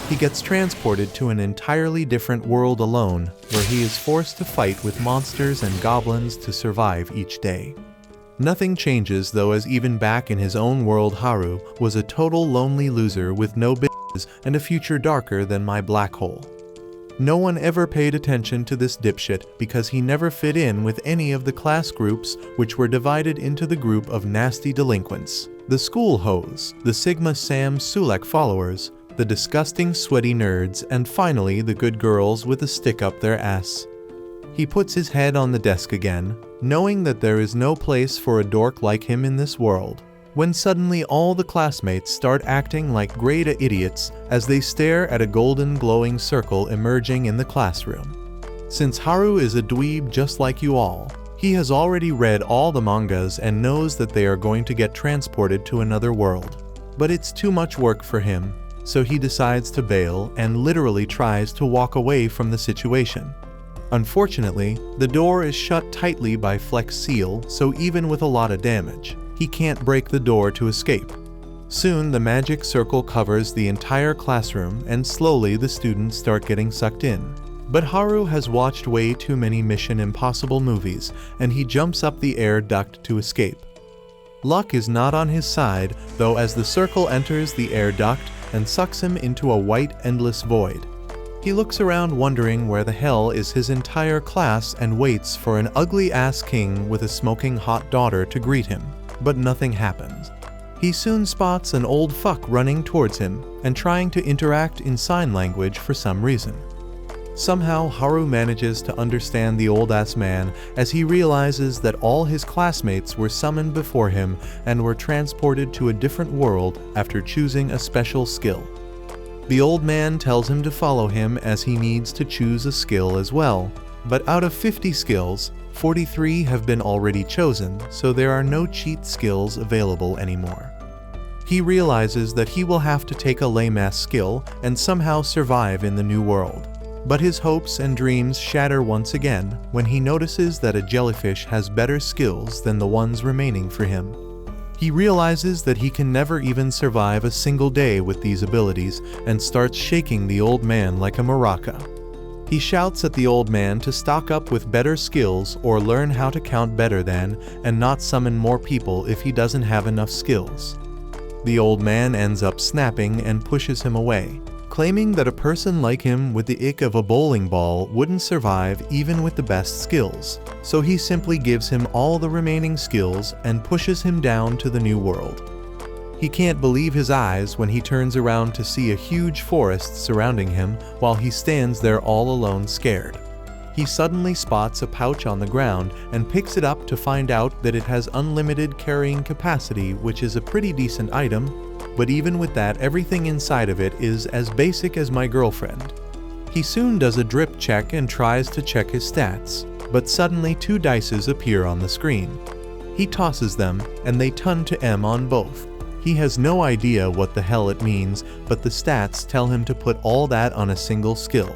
he gets transported to an entirely different world alone, where he is forced to fight with monsters and goblins to survive each day. Nothing changes though, as even back in his own world Haru was a total lonely loser with no bitches and a future darker than my black hole. No one ever paid attention to this dipshit because he never fit in with any of the class groups, which were divided into the group of nasty delinquents, the school hoes, the Sigma Sam Sulek followers, the disgusting sweaty nerds, and finally the good girls with a stick up their ass. He puts his head on the desk again, knowing that there is no place for a dork like him in this world, when suddenly all the classmates start acting like grade A idiots as they stare at a golden glowing circle emerging in the classroom. Since Haru is a dweeb just like you all, he has already read all the mangas and knows that they are going to get transported to another world. But it's too much work for him, so he decides to bail and literally tries to walk away from the situation. Unfortunately, the door is shut tightly by Flex Seal, so even with a lot of damage, he can't break the door to escape. Soon the magic circle covers the entire classroom and slowly the students start getting sucked in. But Haru has watched way too many Mission Impossible movies and he jumps up the air duct to escape. Luck is not on his side though, as the circle enters the air duct and sucks him into a white endless void. He looks around wondering where the hell is his entire class and waits for an ugly ass king with a smoking hot daughter to greet him. But nothing happens. He soon spots an old fuck running towards him and trying to interact in sign language for some reason. Somehow Haru manages to understand the old ass man as he realizes that all his classmates were summoned before him and were transported to a different world after choosing a special skill. The old man tells him to follow him as he needs to choose a skill as well, but out of 50 skills, 43 have been already chosen, so there are no cheat skills available anymore. He realizes that he will have to take a lame-ass skill and somehow survive in the new world. But his hopes and dreams shatter once again when he notices that a jellyfish has better skills than the ones remaining for him. He realizes that he can never even survive a single day with these abilities and starts shaking the old man like a maraca. He shouts at the old man to stock up with better skills or learn how to count better than and not summon more people if he doesn't have enough skills. The old man ends up snapping and pushes him away, claiming that a person like him with the ick of a bowling ball wouldn't survive even with the best skills, so he simply gives him all the remaining skills and pushes him down to the new world. He can't believe his eyes when he turns around to see a huge forest surrounding him while he stands there all alone scared. He suddenly spots a pouch on the ground and picks it up to find out that it has unlimited carrying capacity, which is a pretty decent item, but even with that, everything inside of it is as basic as my girlfriend. He soon does a drip check and tries to check his stats, but suddenly 2 dices appear on the screen. He tosses them and they turn to M on both. He has no idea what the hell it means, but the stats tell him to put all that on a single skill.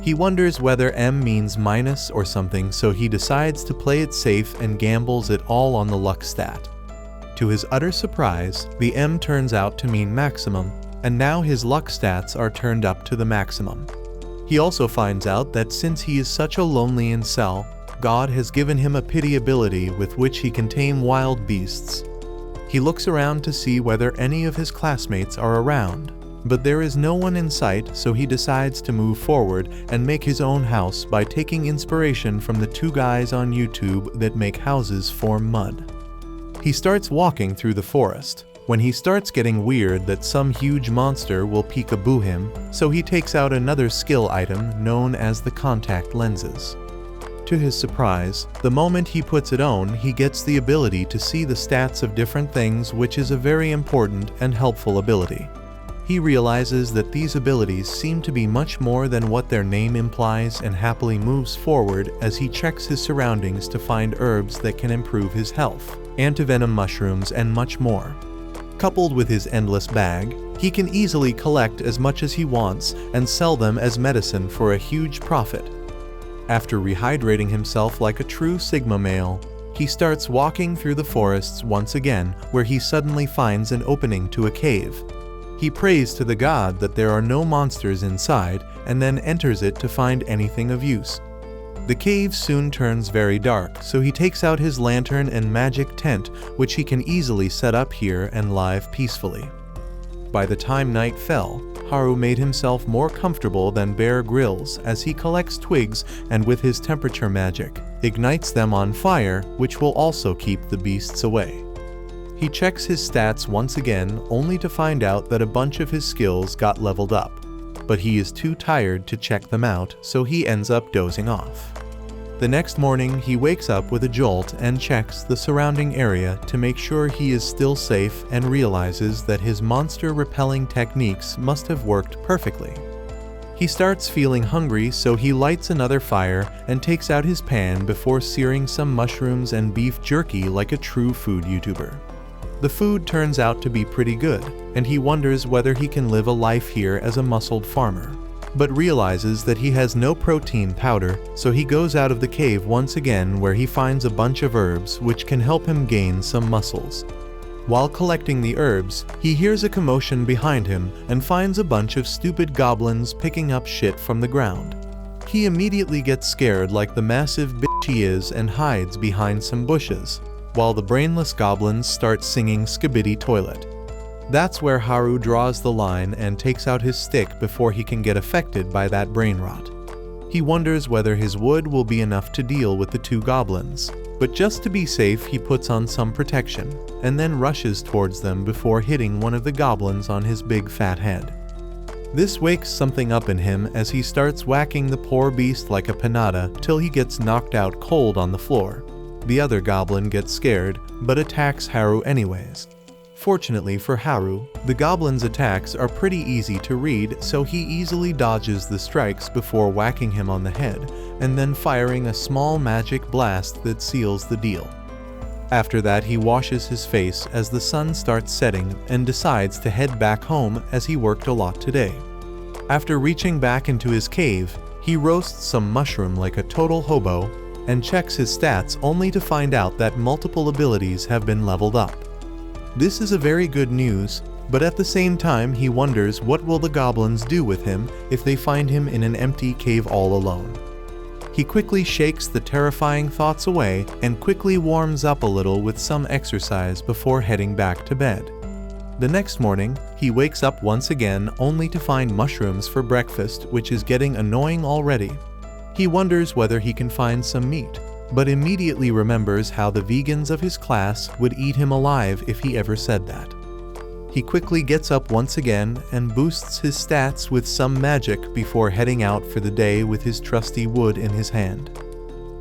He wonders whether M means minus or something, so he decides to play it safe and gambles it all on the luck stat. To his utter surprise, the M turns out to mean maximum, and now his luck stats are turned up to the maximum. He also finds out that since he is such a lonely incel, God has given him a pity ability with which he can tame wild beasts. He looks around to see whether any of his classmates are around, but there is no one in sight, so he decides to move forward and make his own house by taking inspiration from the 2 guys on YouTube that make houses from mud. He starts walking through the forest, when he starts getting weird that some huge monster will peekaboo him, so he takes out another skill item known as the contact lenses. To his surprise, the moment he puts it on, he gets the ability to see the stats of different things, which is a very important and helpful ability. He realizes that these abilities seem to be much more than what their name implies and happily moves forward as he checks his surroundings to find herbs that can improve his health, antivenom mushrooms, and much more. Coupled with his endless bag, he can easily collect as much as he wants and sell them as medicine for a huge profit. After rehydrating himself like a true Sigma male, he starts walking through the forests once again, where he suddenly finds an opening to a cave. He prays to the god that there are no monsters inside and then enters it to find anything of use. The cave soon turns very dark, so he takes out his lantern and magic tent, which he can easily set up here and live peacefully. By the time night fell, Haru made himself more comfortable than Bear Grylls as he collects twigs and with his temperature magic, ignites them on fire, which will also keep the beasts away. He checks his stats once again, only to find out that a bunch of his skills got leveled up, but he is too tired to check them out, so he ends up dozing off. The next morning, he wakes up with a jolt and checks the surrounding area to make sure he is still safe and realizes that his monster-repelling techniques must have worked perfectly. He starts feeling hungry, so he lights another fire and takes out his pan before searing some mushrooms and beef jerky like a true food YouTuber. The food turns out to be pretty good, and he wonders whether he can live a life here as a muscled farmer, but realizes that he has no protein powder, so he goes out of the cave once again where he finds a bunch of herbs which can help him gain some muscles. While collecting the herbs, he hears a commotion behind him and finds a bunch of stupid goblins picking up shit from the ground. He immediately gets scared like the massive bitch he is and hides behind some bushes, while the brainless goblins start singing Skibidi Toilet. That's where Haru draws the line and takes out his stick before he can get affected by that brain rot. He wonders whether his wood will be enough to deal with the two goblins, but just to be safe he puts on some protection, and then rushes towards them before hitting one of the goblins on his big fat head. This wakes something up in him as he starts whacking the poor beast like a pinata till he gets knocked out cold on the floor. The other goblin gets scared, but attacks Haru anyways. Fortunately for Haru, the goblin's attacks are pretty easy to read, so he easily dodges the strikes before whacking him on the head, and then firing a small magic blast that seals the deal. After that, he washes his face as the sun starts setting and decides to head back home as he worked a lot today. After reaching back into his cave, he roasts some mushroom like a total hobo and checks his stats only to find out that multiple abilities have been leveled up. This is a very good news, but at the same time he wonders what will the goblins do with him if they find him in an empty cave all alone. He quickly shakes the terrifying thoughts away and quickly warms up a little with some exercise before heading back to bed. The next morning, he wakes up once again only to find mushrooms for breakfast, which is getting annoying already. He wonders whether he can find some meat, but immediately remembers how the vegans of his class would eat him alive if he ever said that. He quickly gets up once again and boosts his stats with some magic before heading out for the day with his trusty wood in his hand.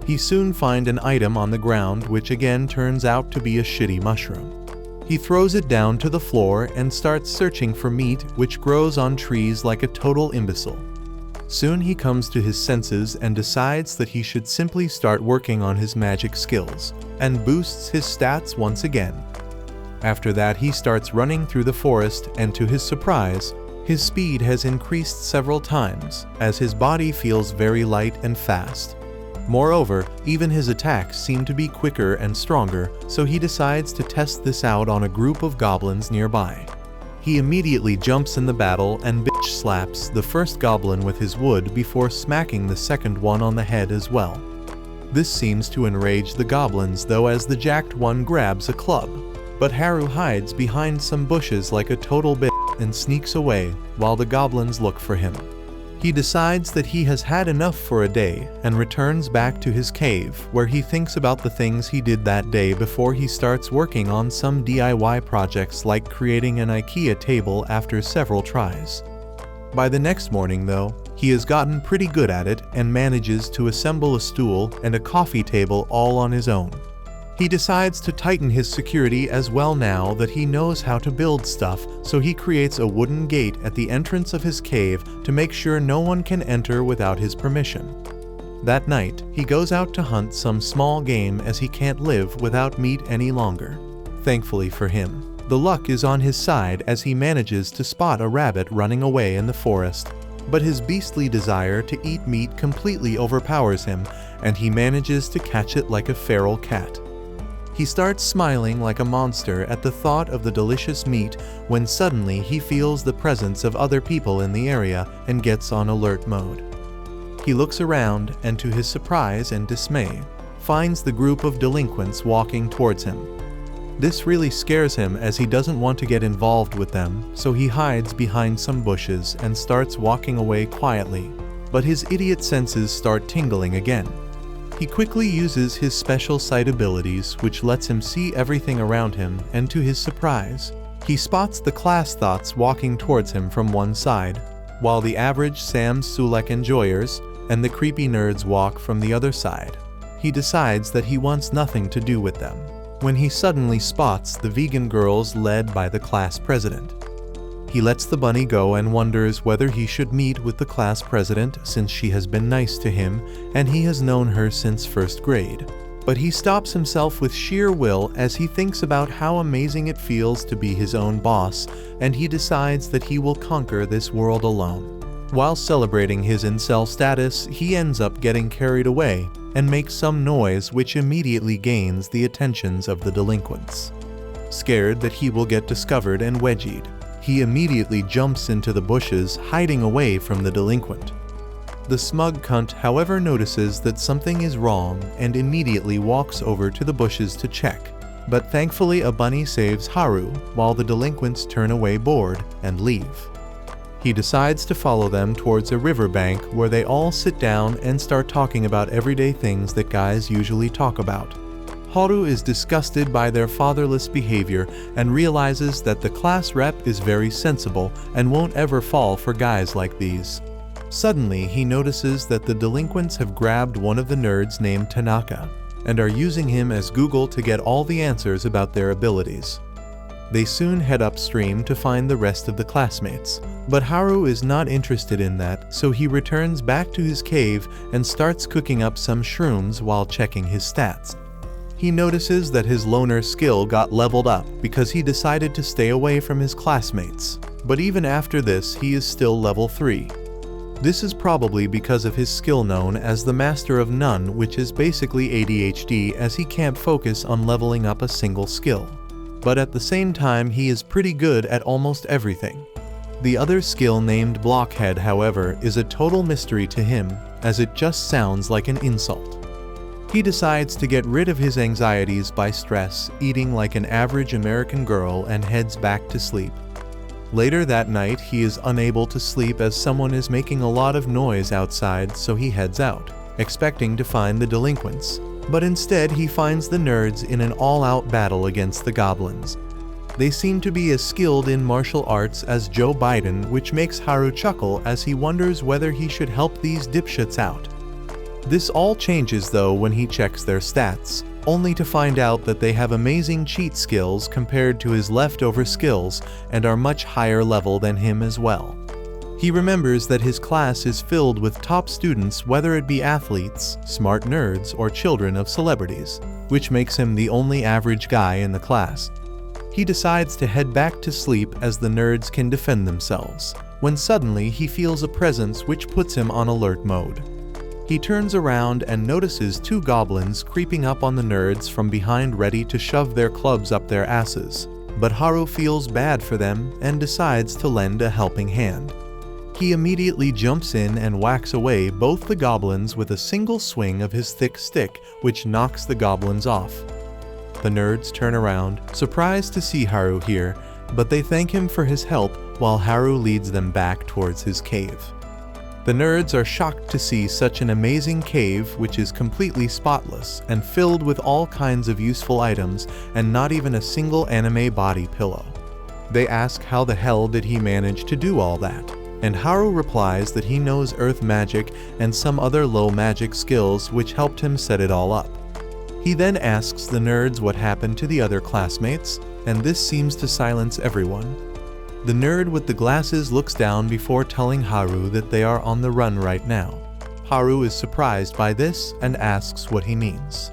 He soon finds an item on the ground which again turns out to be a shitty mushroom. He throws it down to the floor and starts searching for meat which grows on trees like a total imbecile. Soon he comes to his senses and decides that he should simply start working on his magic skills, and boosts his stats once again. After that he starts running through the forest, and to his surprise, his speed has increased several times, as his body feels very light and fast. Moreover, even his attacks seem to be quicker and stronger, so he decides to test this out on a group of goblins nearby. He immediately jumps in the battle and bitch slaps the first goblin with his wood before smacking the second one on the head as well. This seems to enrage the goblins though, as the jacked one grabs a club, but Haru hides behind some bushes like a total bitch and sneaks away while the goblins look for him. He decides that he has had enough for a day and returns back to his cave, where he thinks about the things he did that day before he starts working on some DIY projects like creating an IKEA table after several tries. By the next morning though, he has gotten pretty good at it and manages to assemble a stool and a coffee table all on his own. He decides to tighten his security as well now that he knows how to build stuff, so he creates a wooden gate at the entrance of his cave to make sure no one can enter without his permission. That night, he goes out to hunt some small game as he can't live without meat any longer. Thankfully for him, the luck is on his side as he manages to spot a rabbit running away in the forest, but his beastly desire to eat meat completely overpowers him, and he manages to catch it like a feral cat. He starts smiling like a monster at the thought of the delicious meat when suddenly he feels the presence of other people in the area and gets on alert mode. He looks around and, to his surprise and dismay, finds the group of delinquents walking towards him. This really scares him as he doesn't want to get involved with them, so he hides behind some bushes and starts walking away quietly. But his idiot senses start tingling again. He quickly uses his special sight abilities, which lets him see everything around him, and to his surprise, he spots the class thoughts walking towards him from one side, while the average Sam Sulek enjoyers and the creepy nerds walk from the other side. He decides that he wants nothing to do with them, when he suddenly spots the vegan girls led by the class president. He lets the bunny go and wonders whether he should meet with the class president since she has been nice to him and he has known her since first grade. But he stops himself with sheer will as he thinks about how amazing it feels to be his own boss, and he decides that he will conquer this world alone. While celebrating his incel status, he ends up getting carried away and makes some noise which immediately gains the attentions of the delinquents. Scared that he will get discovered and wedgied, he immediately jumps into the bushes, hiding away from the delinquent. The smug cunt, however, notices that something is wrong and immediately walks over to the bushes to check. But thankfully a bunny saves Haru, while the delinquents turn away bored and leave. He decides to follow them towards a riverbank where they all sit down and start talking about everyday things that guys usually talk about. Haru is disgusted by their fatherless behavior and realizes that the class rep is very sensible and won't ever fall for guys like these. Suddenly, he notices that the delinquents have grabbed one of the nerds named Tanaka and are using him as Google to get all the answers about their abilities. They soon head upstream to find the rest of the classmates, but Haru is not interested in that, so he returns back to his cave and starts cooking up some shrooms while checking his stats. He notices that his loner skill got leveled up because he decided to stay away from his classmates, but even after this he is still level 3. This is probably because of his skill known as the Master of None, which is basically ADHD as he can't focus on leveling up a single skill. But at the same time he is pretty good at almost everything. The other skill named Blockhead, however, is a total mystery to him as it just sounds like an insult. He decides to get rid of his anxieties by stress, eating like an average American girl, and heads back to sleep. Later that night, he is unable to sleep as someone is making a lot of noise outside, so he heads out, expecting to find the delinquents. But instead, he finds the nerds in an all-out battle against the goblins. They seem to be as skilled in martial arts as Joe Biden, which makes Haru chuckle as he wonders whether he should help these dipshits out. This all changes though when he checks their stats, only to find out that they have amazing cheat skills compared to his leftover skills and are much higher level than him as well. He remembers that his class is filled with top students, whether it be athletes, smart nerds, or children of celebrities, which makes him the only average guy in the class. He decides to head back to sleep as the nerds can defend themselves, when suddenly he feels a presence which puts him on alert mode. He turns around and notices 2 goblins creeping up on the nerds from behind, ready to shove their clubs up their asses, but Haru feels bad for them and decides to lend a helping hand. He immediately jumps in and whacks away both the goblins with a single swing of his thick stick, which knocks the goblins off. The nerds turn around, surprised to see Haru here, but they thank him for his help while Haru leads them back towards his cave. The nerds are shocked to see such an amazing cave, which is completely spotless and filled with all kinds of useful items and not even a single anime body pillow. They ask how the hell did he manage to do all that, and Haru replies that he knows earth magic and some other low magic skills which helped him set it all up. He then asks the nerds what happened to the other classmates, and this seems to silence everyone. The nerd with the glasses looks down before telling Haru that they are on the run right now. Haru is surprised by this and asks what he means.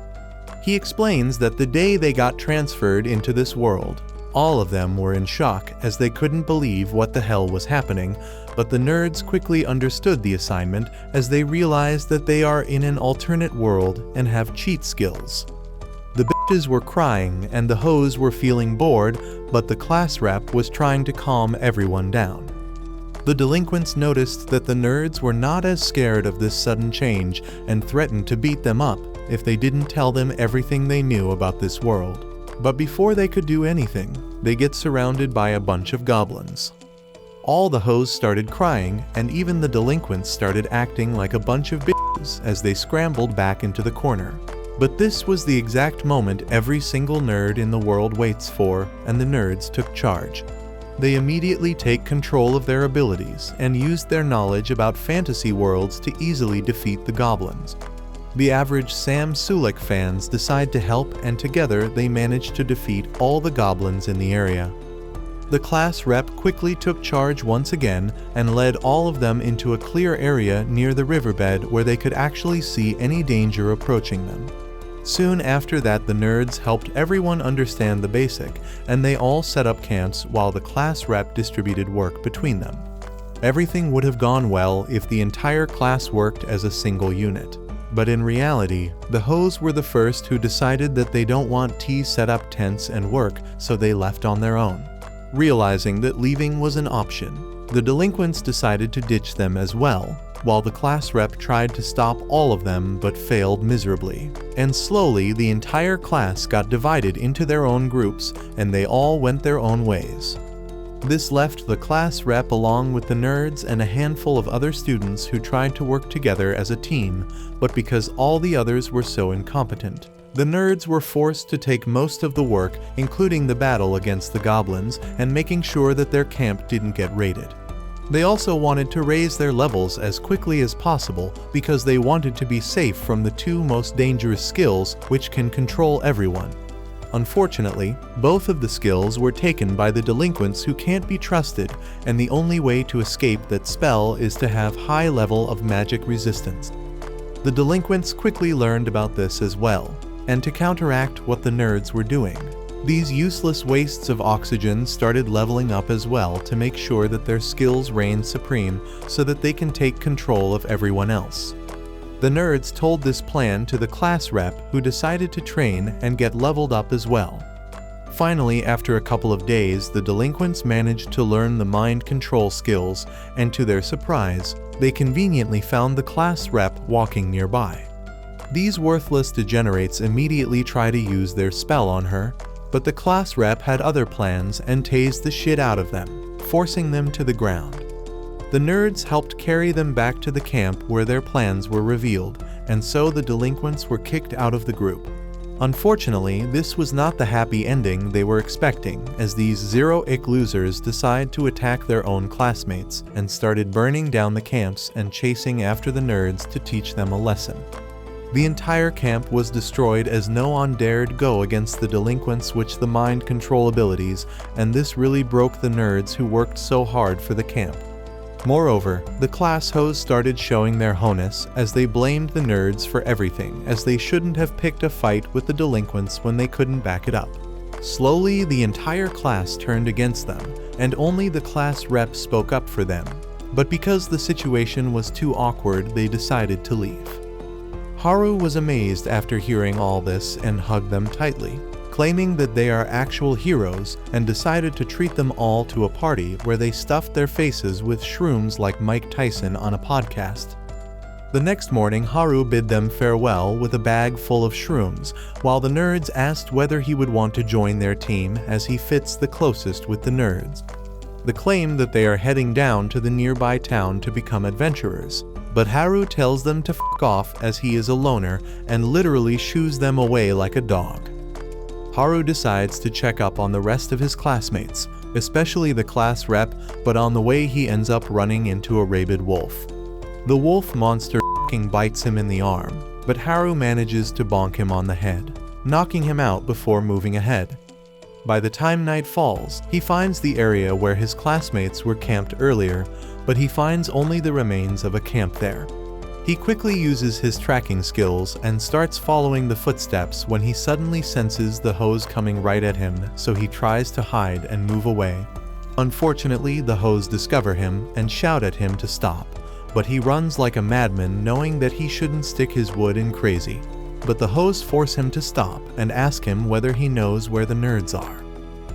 He explains that the day they got transferred into this world, all of them were in shock as they couldn't believe what the hell was happening, but the nerds quickly understood the assignment as they realized that they are in an alternate world and have cheat skills. The bitches captives were crying and the hoes were feeling bored, but the class rep was trying to calm everyone down. The delinquents noticed that the nerds were not as scared of this sudden change and threatened to beat them up if they didn't tell them everything they knew about this world. But before they could do anything, they get surrounded by a bunch of goblins. All the hoes started crying, and even the delinquents started acting like a bunch of bitches as they scrambled back into the corner. But this was the exact moment every single nerd in the world waits for, and the nerds took charge. They immediately take control of their abilities and used their knowledge about fantasy worlds to easily defeat the goblins. The average Sam Sulek fans decide to help, and together they manage to defeat all the goblins in the area. The class rep quickly took charge once again and led all of them into a clear area near the riverbed where they could actually see any danger approaching them. Soon after that, the nerds helped everyone understand the basic, and they all set up camps while the class rep distributed work between them. Everything would have gone well if the entire class worked as a single unit. But in reality, the hoes were the first who decided that they don't want to set up tents and work, so they left on their own. Realizing that leaving was an option, the delinquents decided to ditch them as well, while the class rep tried to stop all of them but failed miserably. And slowly, the entire class got divided into their own groups, and they all went their own ways. This left the class rep along with the nerds and a handful of other students who tried to work together as a team, but because all the others were so incompetent, the nerds were forced to take most of the work, including the battle against the goblins and making sure that their camp didn't get raided. They also wanted to raise their levels as quickly as possible because they wanted to be safe from the two most dangerous skills which can control everyone. Unfortunately, both of the skills were taken by the delinquents who can't be trusted, and the only way to escape that spell is to have high level of magic resistance. The delinquents quickly learned about this as well, and to counteract what the nerds were doing, these useless wastes of oxygen started leveling up as well to make sure that their skills reign supreme so that they can take control of everyone else. The nerds told this plan to the class rep, who decided to train and get leveled up as well. Finally, after a couple of days, the delinquents managed to learn the mind control skills, and to their surprise, they conveniently found the class rep walking nearby. These worthless degenerates immediately try to use their spell on her, but the class rep had other plans and tased the shit out of them, forcing them to the ground. The nerds helped carry them back to the camp where their plans were revealed, and so the delinquents were kicked out of the group. Unfortunately, this was not the happy ending they were expecting, as these zero-ick losers decided to attack their own classmates and started burning down the camps and chasing after the nerds to teach them a lesson. The entire camp was destroyed as no one dared go against the delinquents with the mind control abilities, and this really broke the nerds who worked so hard for the camp. Moreover, the class hoes started showing their honus as they blamed the nerds for everything, as they shouldn't have picked a fight with the delinquents when they couldn't back it up. Slowly, the entire class turned against them, and only the class rep spoke up for them. But because the situation was too awkward, they decided to leave. Haru was amazed after hearing all this and hugged them tightly, claiming that they are actual heroes, and decided to treat them all to a party where they stuffed their faces with shrooms like Mike Tyson on a podcast. The next morning, Haru bid them farewell with a bag full of shrooms, while the nerds asked whether he would want to join their team as he fits the closest with the nerds. They claim that they are heading down to the nearby town to become adventurers, but Haru tells them to f*** off as he is a loner and literally shoos them away like a dog. Haru decides to check up on the rest of his classmates, especially the class rep, but on the way he ends up running into a rabid wolf. The wolf monster f***ing bites him in the arm, but Haru manages to bonk him on the head, knocking him out before moving ahead. By the time night falls, he finds the area where his classmates were camped earlier, but he finds only the remains of a camp there. He quickly uses his tracking skills and starts following the footsteps when he suddenly senses the hoes coming right at him, so he tries to hide and move away. Unfortunately, the hoes discover him and shout at him to stop, but he runs like a madman knowing that he shouldn't stick his wood in crazy. but the hoes force him to stop and ask him whether he knows where the nerds are.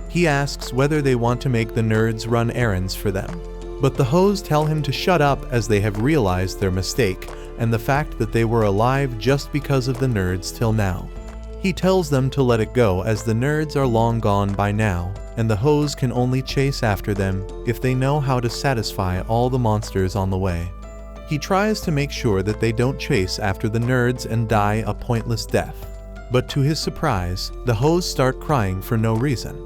He asks whether they want to make the nerds run errands for them, but the hoes tell him to shut up as they have realized their mistake and the fact that they were alive just because of the nerds till now. He tells them to let it go as the nerds are long gone by now, and the hoes can only chase after them if they know how to satisfy all the monsters on the way. He tries to make sure that they don't chase after the nerds and die a pointless death. But to his surprise, the hoes start crying for no reason.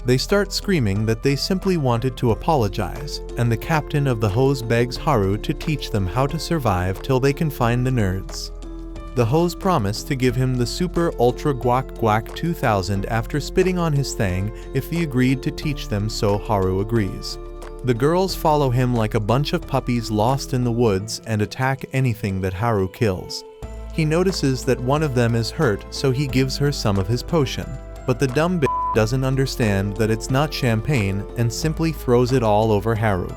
They start screaming that they simply wanted to apologize, and the captain of the hoes begs Haru to teach them how to survive till they can find the nerds. The hoes promise to give him the Super Ultra Guac Guac 2000 after spitting on his thing if he agreed to teach them, so Haru agrees. The girls follow him like a bunch of puppies lost in the woods and attack anything that Haru kills. He notices that one of them is hurt, so he gives her some of his potion, but the dumb bitch doesn't understand that it's not champagne and simply throws it all over Haru.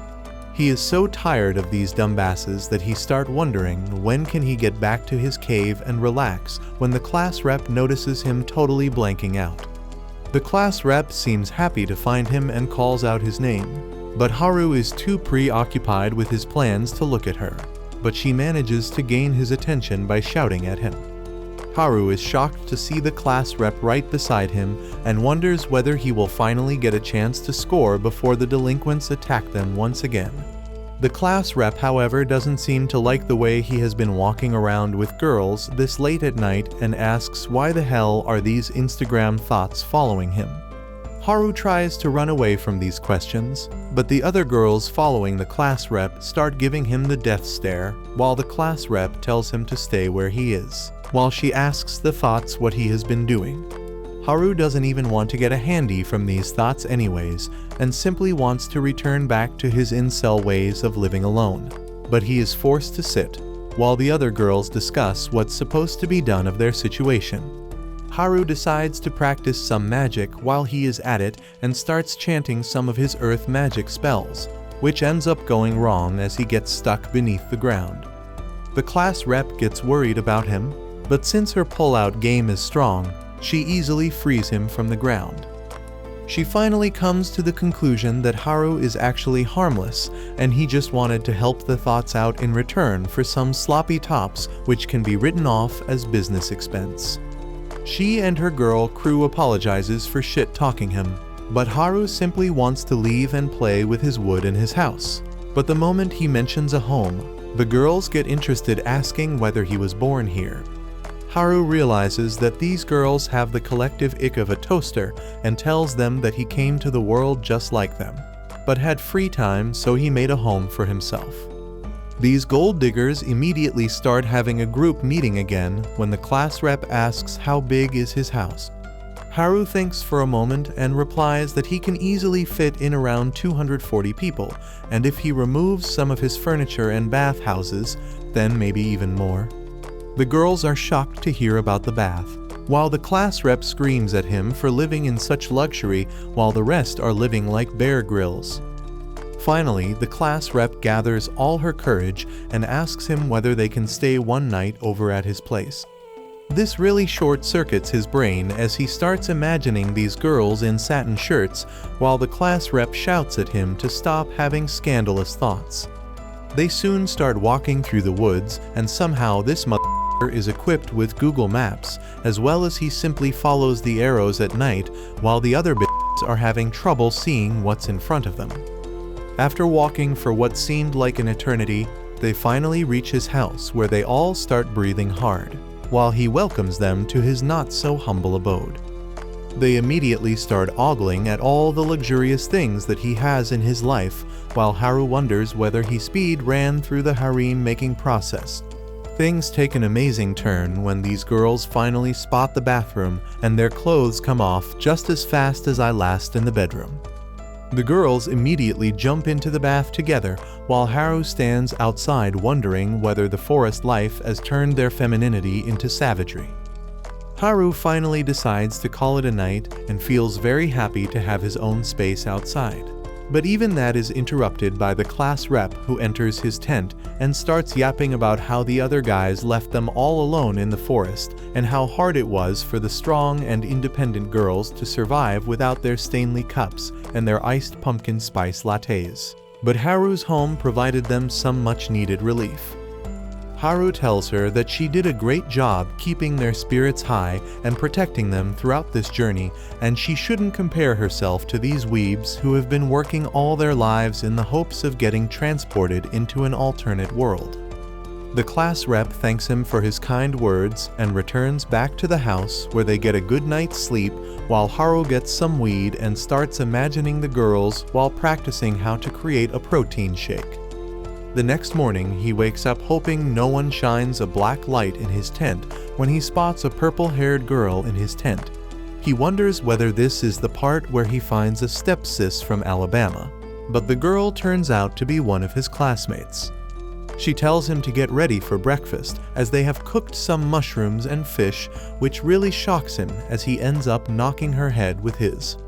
He is so tired of these dumbasses that he starts wondering when can he get back to his cave and relax when the class rep notices him totally blanking out. The class rep seems happy to find him and calls out his name, but Haru is too preoccupied with his plans to look at her, but she manages to gain his attention by shouting at him. Haru is shocked to see the class rep right beside him and wonders whether he will finally get a chance to score before the delinquents attack them once again. The class rep, however, doesn't seem to like the way he has been walking around with girls this late at night and asks why the hell are these Instagram thoughts following him. Haru tries to run away from these questions, but the other girls following the class rep start giving him the death stare while the class rep tells him to stay where he is, while she asks the thoughts what he has been doing. Haru doesn't even want to get a handy from these thoughts anyways, and simply wants to return back to his incel ways of living alone. But he is forced to sit, while the other girls discuss what's supposed to be done of their situation. Haru decides to practice some magic while he is at it and starts chanting some of his earth magic spells, which ends up going wrong as he gets stuck beneath the ground. The class rep gets worried about him, but since her pull-out game is strong, she easily frees him from the ground. She finally comes to the conclusion that Haru is actually harmless and he just wanted to help the thoughts out in return for some sloppy tops which can be written off as business expense. She and her girl crew apologizes for shit-talking him, but Haru simply wants to leave and play with his wood in his house. But the moment he mentions a home, the girls get interested, asking whether he was born here. Haru realizes that these girls have the collective ick of a toaster and tells them that he came to the world just like them, but had free time, so he made a home for himself. These gold diggers immediately start having a group meeting again when the class rep asks how big is his house. Haru thinks for a moment and replies that he can easily fit in around 240 people, and if he removes some of his furniture and bathhouses, then maybe even more. The girls are shocked to hear about the bath, while the class rep screams at him for living in such luxury while the rest are living like Bear Grylls. Finally, the class rep gathers all her courage and asks him whether they can stay one night over at his place. This really short-circuits his brain as he starts imagining these girls in satin shirts while the class rep shouts at him to stop having scandalous thoughts. They soon start walking through the woods, and somehow this motherfucker is equipped with Google Maps, as well as he simply follows the arrows at night while the other bitches are having trouble seeing what's in front of them. After walking for what seemed like an eternity, they finally reach his house where they all start breathing hard, while he welcomes them to his not-so-humble abode. They immediately start ogling at all the luxurious things that he has in his life, while Haru wonders whether he speed ran through the harem-making process. Things take an amazing turn when these girls finally spot the bathroom and their clothes come off just as fast as I last in the bedroom. The girls immediately jump into the bath together, while Haru stands outside wondering whether the forest life has turned their femininity into savagery. Haru finally decides to call it a night and feels very happy to have his own space outside. But even that is interrupted by the class rep, who enters his tent and starts yapping about how the other guys left them all alone in the forest and how hard it was for the strong and independent girls to survive without their Stanley cups and their iced pumpkin spice lattes. But Haru's home provided them some much-needed relief. Haru tells her that she did a great job keeping their spirits high and protecting them throughout this journey, and she shouldn't compare herself to these weebs who have been working all their lives in the hopes of getting transported into an alternate world. The class rep thanks him for his kind words and returns back to the house, where they get a good night's sleep while Haru gets some weed and starts imagining the girls while practicing how to create a protein shake. The next morning, he wakes up hoping no one shines a black light in his tent when he spots a purple-haired girl in his tent. He wonders whether this is the part where he finds a stepsis from Alabama, but the girl turns out to be one of his classmates. She tells him to get ready for breakfast, as they have cooked some mushrooms and fish, which really shocks him as he ends up knocking her head with his.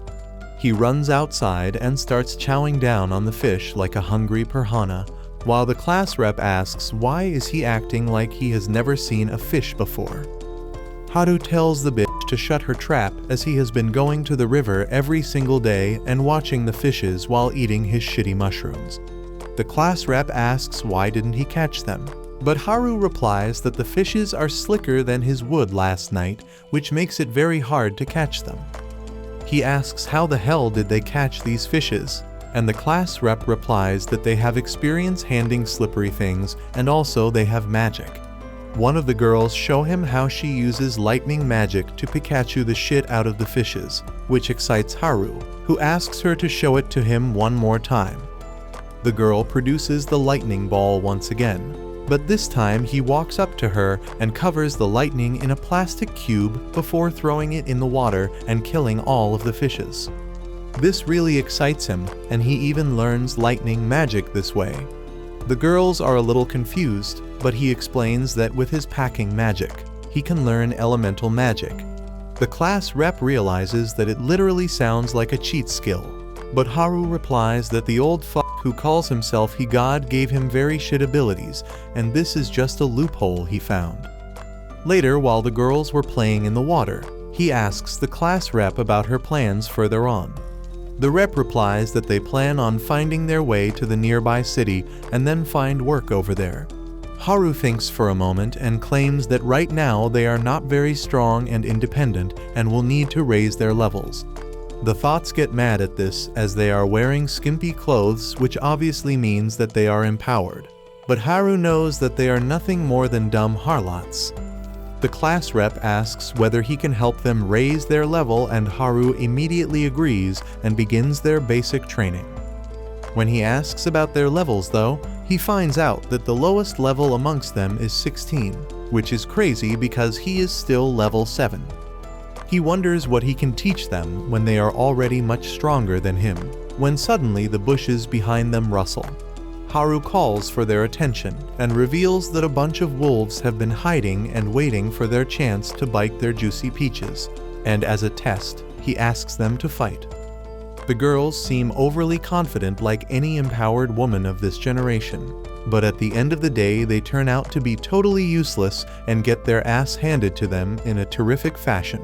He runs outside and starts chowing down on the fish like a hungry piranha, while the class rep asks why is he acting like he has never seen a fish before. Haru tells the bitch to shut her trap, as he has been going to the river every single day and watching the fishes while eating his shitty mushrooms. The class rep asks why didn't he catch them, but Haru replies that the fishes are slicker than his wood last night, which makes it very hard to catch them. He asks how the hell did they catch these fishes, and the class rep replies that they have experience handling slippery things and also they have magic. One of the girls show him how she uses lightning magic to Pikachu the shit out of the fishes, which excites Haru, who asks her to show it to him one more time. The girl produces the lightning ball once again, but this time he walks up to her and covers the lightning in a plastic cube before throwing it in the water and killing all of the fishes. This really excites him, and he even learns lightning magic this way. The girls are a little confused, but he explains that with his packing magic, he can learn elemental magic. The class rep realizes that it literally sounds like a cheat skill, but Haru replies that the old fuck who calls himself he god gave him very shit abilities, and this is just a loophole he found. Later, while the girls were playing in the water, he asks the class rep about her plans further on. The rep replies that they plan on finding their way to the nearby city and then find work over there. Haru thinks for a moment and claims that right now they are not very strong and independent and will need to raise their levels. The thoughts get mad at this, as they are wearing skimpy clothes, which obviously means that they are empowered. But Haru knows that they are nothing more than dumb harlots. The class rep asks whether he can help them raise their level, and Haru immediately agrees and begins their basic training. When he asks about their levels though, he finds out that the lowest level amongst them is 16, which is crazy because he is still level 7. He wonders what he can teach them when they are already much stronger than him, when suddenly the bushes behind them rustle. Haru calls for their attention and reveals that a bunch of wolves have been hiding and waiting for their chance to bite their juicy peaches, and as a test, he asks them to fight. The girls seem overly confident like any empowered woman of this generation, but at the end of the day they turn out to be totally useless and get their ass handed to them in a terrific fashion.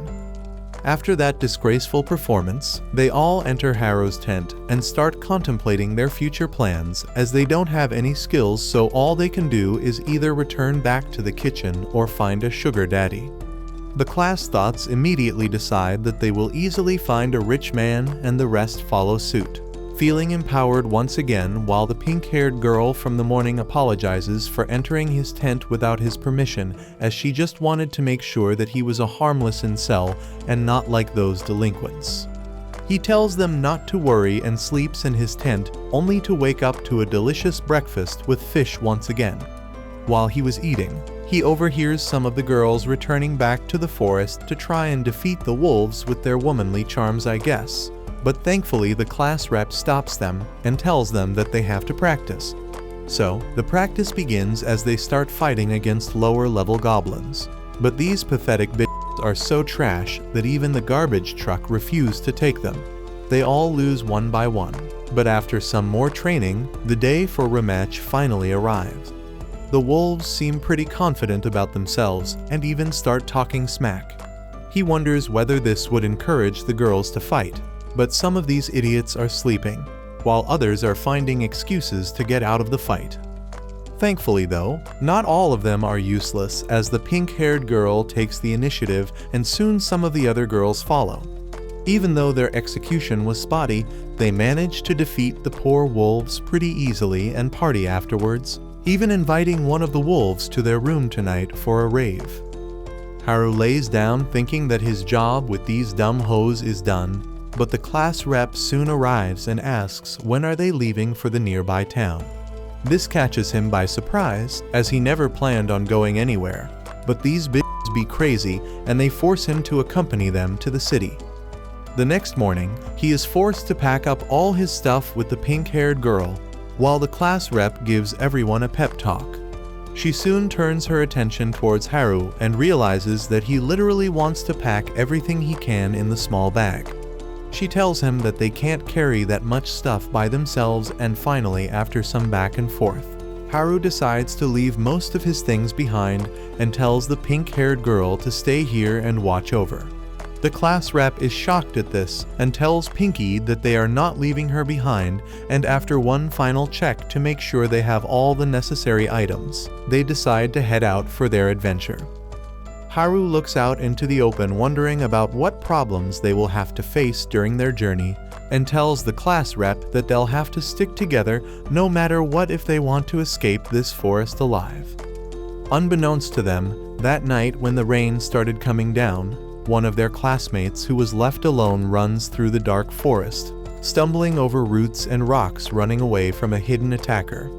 After that disgraceful performance, they all enter Haru's tent and start contemplating their future plans, as they don't have any skills, so all they can do is either return back to the kitchen or find a sugar daddy. The class thoughts immediately decide that they will easily find a rich man, and the rest follow suit. Feeling empowered once again, while the pink-haired girl from the morning apologizes for entering his tent without his permission, as she just wanted to make sure that he was a harmless incel and not like those delinquents. He tells them not to worry and sleeps in his tent, only to wake up to a delicious breakfast with fish once again. While he was eating, he overhears some of the girls returning back to the forest to try and defeat the wolves with their womanly charms, I guess. But thankfully the class rep stops them and tells them that they have to practice. So, the practice begins as they start fighting against lower level goblins. But these pathetic bitches are so trash that even the garbage truck refused to take them. They all lose one by one. But after some more training, the day for rematch finally arrives. The wolves seem pretty confident about themselves and even start talking smack. He wonders whether this would encourage the girls to fight, but some of these idiots are sleeping, while others are finding excuses to get out of the fight. Thankfully though, not all of them are useless, as the pink-haired girl takes the initiative and soon some of the other girls follow. Even though their execution was spotty, they managed to defeat the poor wolves pretty easily and party afterwards, even inviting one of the wolves to their room tonight for a rave. Haru lays down thinking that his job with these dumb hoes is done, but the class rep soon arrives and asks when are they leaving for the nearby town. This catches him by surprise, as he never planned on going anywhere, but these bitches be crazy and they force him to accompany them to the city. The next morning, he is forced to pack up all his stuff with the pink-haired girl, while the class rep gives everyone a pep talk. She soon turns her attention towards Haru and realizes that he literally wants to pack everything he can in the small bag. She tells him that they can't carry that much stuff by themselves, and finally, after some back and forth, Haru decides to leave most of his things behind and tells the pink-haired girl to stay here and watch over. The class rep is shocked at this and tells Pinky that they are not leaving her behind, and after one final check to make sure they have all the necessary items, they decide to head out for their adventure. Haru looks out into the open wondering about what problems they will have to face during their journey, and tells the class rep that they'll have to stick together no matter what if they want to escape this forest alive. Unbeknownst to them, that night when the rain started coming down, one of their classmates who was left alone runs through the dark forest, stumbling over roots and rocks running away from a hidden attacker.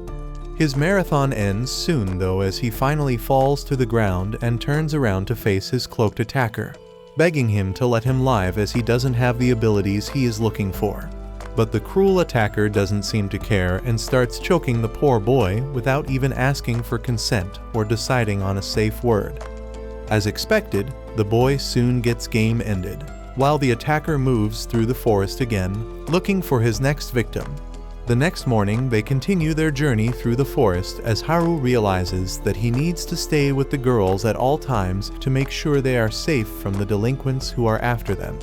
His marathon ends soon though, as he finally falls to the ground and turns around to face his cloaked attacker, begging him to let him live as he doesn't have the abilities he is looking for. But the cruel attacker doesn't seem to care and starts choking the poor boy without even asking for consent or deciding on a safe word. As expected, the boy soon gets game ended, while the attacker moves through the forest again, looking for his next victim. The next morning, they continue their journey through the forest as Haru realizes that he needs to stay with the girls at all times to make sure they are safe from the delinquents who are after them.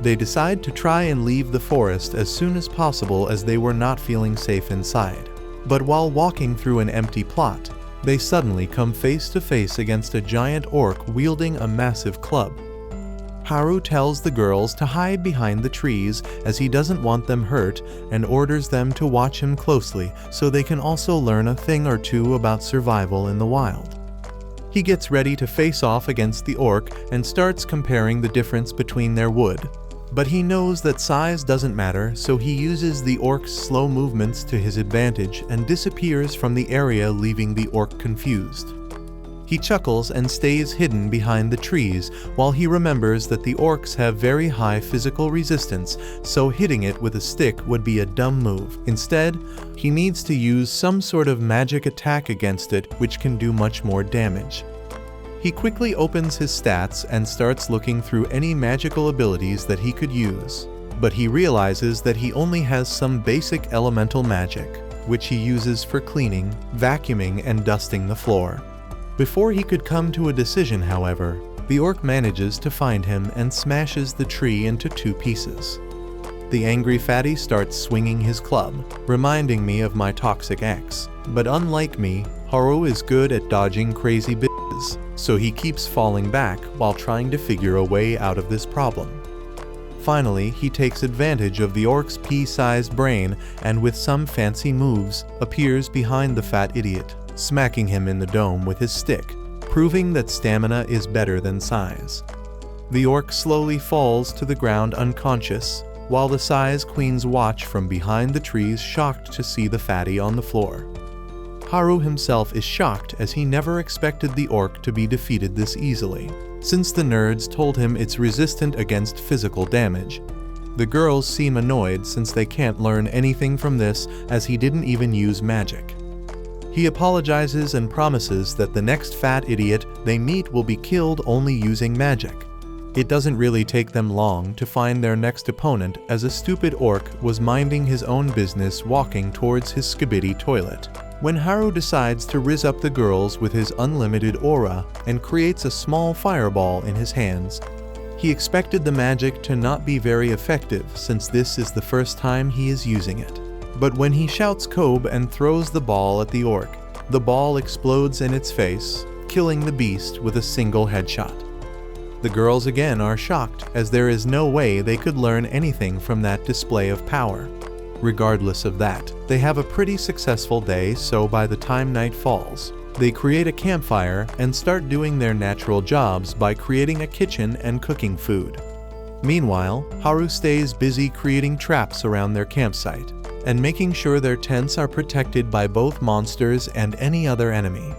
They decide to try and leave the forest as soon as possible as they were not feeling safe inside. But while walking through an empty plot, they suddenly come face to face against a giant orc wielding a massive club. Haru tells the girls to hide behind the trees as he doesn't want them hurt, and orders them to watch him closely so they can also learn a thing or two about survival in the wild. He gets ready to face off against the orc and starts comparing the difference between their wood. But he knows that size doesn't matter, so he uses the orc's slow movements to his advantage and disappears from the area, leaving the orc confused. He chuckles and stays hidden behind the trees while he remembers that the orcs have very high physical resistance, so hitting it with a stick would be a dumb move. Instead, he needs to use some sort of magic attack against it, which can do much more damage. He quickly opens his stats and starts looking through any magical abilities that he could use, but he realizes that he only has some basic elemental magic, which he uses for cleaning, vacuuming, and dusting the floor. Before he could come to a decision, however, the orc manages to find him and smashes the tree into 2 pieces. The angry fatty starts swinging his club, reminding me of my toxic ex, but unlike me, Haru is good at dodging crazy bitches, so he keeps falling back while trying to figure a way out of this problem. Finally, he takes advantage of the orc's pea-sized brain and with some fancy moves, appears behind the fat idiot, smacking him in the dome with his stick, proving that stamina is better than size. The orc slowly falls to the ground unconscious, while the size queens watch from behind the trees, shocked to see the fatty on the floor. Haru himself is shocked as he never expected the orc to be defeated this easily, since the nerds told him it's resistant against physical damage. The girls seem annoyed since they can't learn anything from this, as he didn't even use magic. He apologizes and promises that the next fat idiot they meet will be killed only using magic. It doesn't really take them long to find their next opponent, as a stupid orc was minding his own business walking towards his skibidi toilet, when Haru decides to rizz up the girls with his unlimited aura and creates a small fireball in his hands. He expected the magic to not be very effective since this is the first time he is using it. But when he shouts Kobe and throws the ball at the orc, the ball explodes in its face, killing the beast with a single headshot. The girls again are shocked, as there is no way they could learn anything from that display of power. Regardless of that, they have a pretty successful day, so by the time night falls, they create a campfire and start doing their natural jobs by creating a kitchen and cooking food. Meanwhile, Haru stays busy creating traps around their campsite and making sure their tents are protected by both monsters and any other enemy.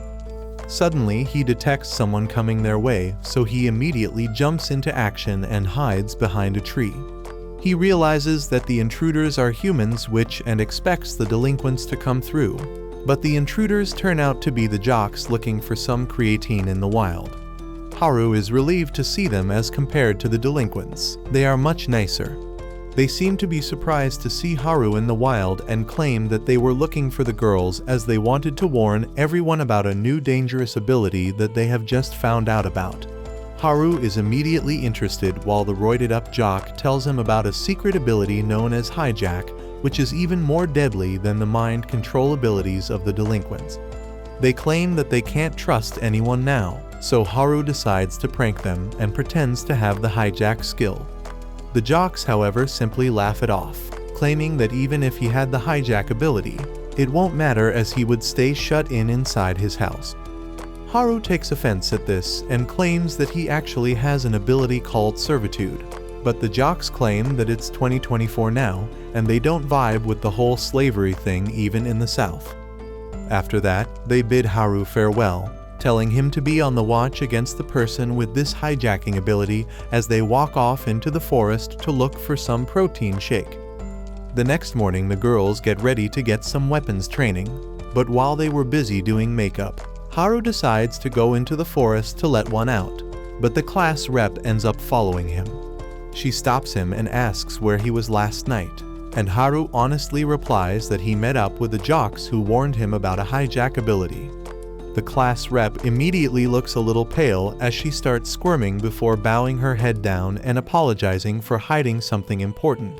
Suddenly, he detects someone coming their way, so he immediately jumps into action and hides behind a tree. He realizes that the intruders are humans and expects the delinquents to come through. But the intruders turn out to be the jocks looking for some creatine in the wild. Haru is relieved to see them as compared to the delinquents. They are much nicer. They seem to be surprised to see Haru in the wild and claim that they were looking for the girls as they wanted to warn everyone about a new dangerous ability that they have just found out about. Haru is immediately interested while the roided-up jock tells him about a secret ability known as hijack, which is even more deadly than the mind control abilities of the delinquents. They claim that they can't trust anyone now, so Haru decides to prank them and pretends to have the hijack skill. The jocks, however, simply laugh it off, claiming that even if he had the hijack ability, it won't matter as he would stay shut in inside his house. Haru takes offense at this and claims that he actually has an ability called servitude, but the jocks claim that it's 2024 now, and they don't vibe with the whole slavery thing even in the South. After that, they bid Haru farewell, telling him to be on the watch against the person with this hijacking ability as they walk off into the forest to look for some protein shake. The next morning, the girls get ready to get some weapons training, but while they were busy doing makeup, Haru decides to go into the forest to let one out, but the class rep ends up following him. She stops him and asks where he was last night, and Haru honestly replies that he met up with the jocks who warned him about a hijack ability. The class rep immediately looks a little pale as she starts squirming before bowing her head down and apologizing for hiding something important.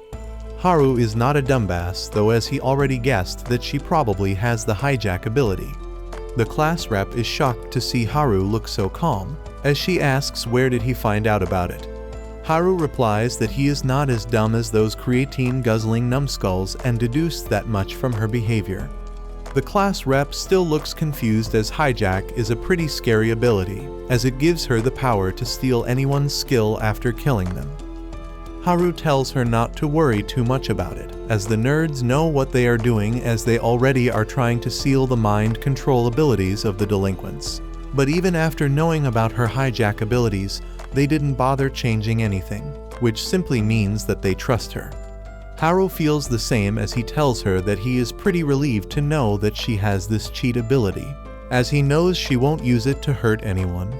Haru is not a dumbass though, as he already guessed that she probably has the hijack ability. The class rep is shocked to see Haru look so calm, as she asks where did he find out about it. Haru replies that he is not as dumb as those creatine-guzzling numbskulls and deduced that much from her behavior. The class rep still looks confused as hijack is a pretty scary ability, as it gives her the power to steal anyone's skill after killing them. Haru tells her not to worry too much about it, as the nerds know what they are doing, as they already are trying to seal the mind control abilities of the delinquents. But even after knowing about her hijack abilities, they didn't bother changing anything, which simply means that they trust her. Haru feels the same as he tells her that he is pretty relieved to know that she has this cheat ability, as he knows she won't use it to hurt anyone.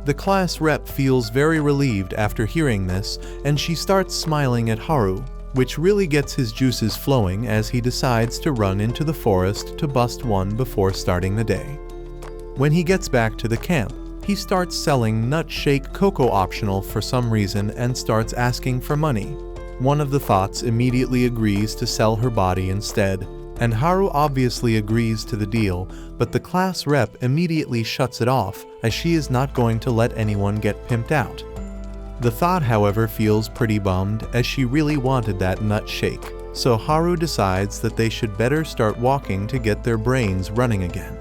The class rep feels very relieved after hearing this, and she starts smiling at Haru, which really gets his juices flowing as he decides to run into the forest to bust one before starting the day. When he gets back to the camp, he starts selling nut shake cocoa optional for some reason and starts asking for money. One of the thoughts immediately agrees to sell her body instead, and Haru obviously agrees to the deal, but the class rep immediately shuts it off as she is not going to let anyone get pimped out. The thought, however, feels pretty bummed as she really wanted that nut shake, so Haru decides that they should better start walking to get their brains running again.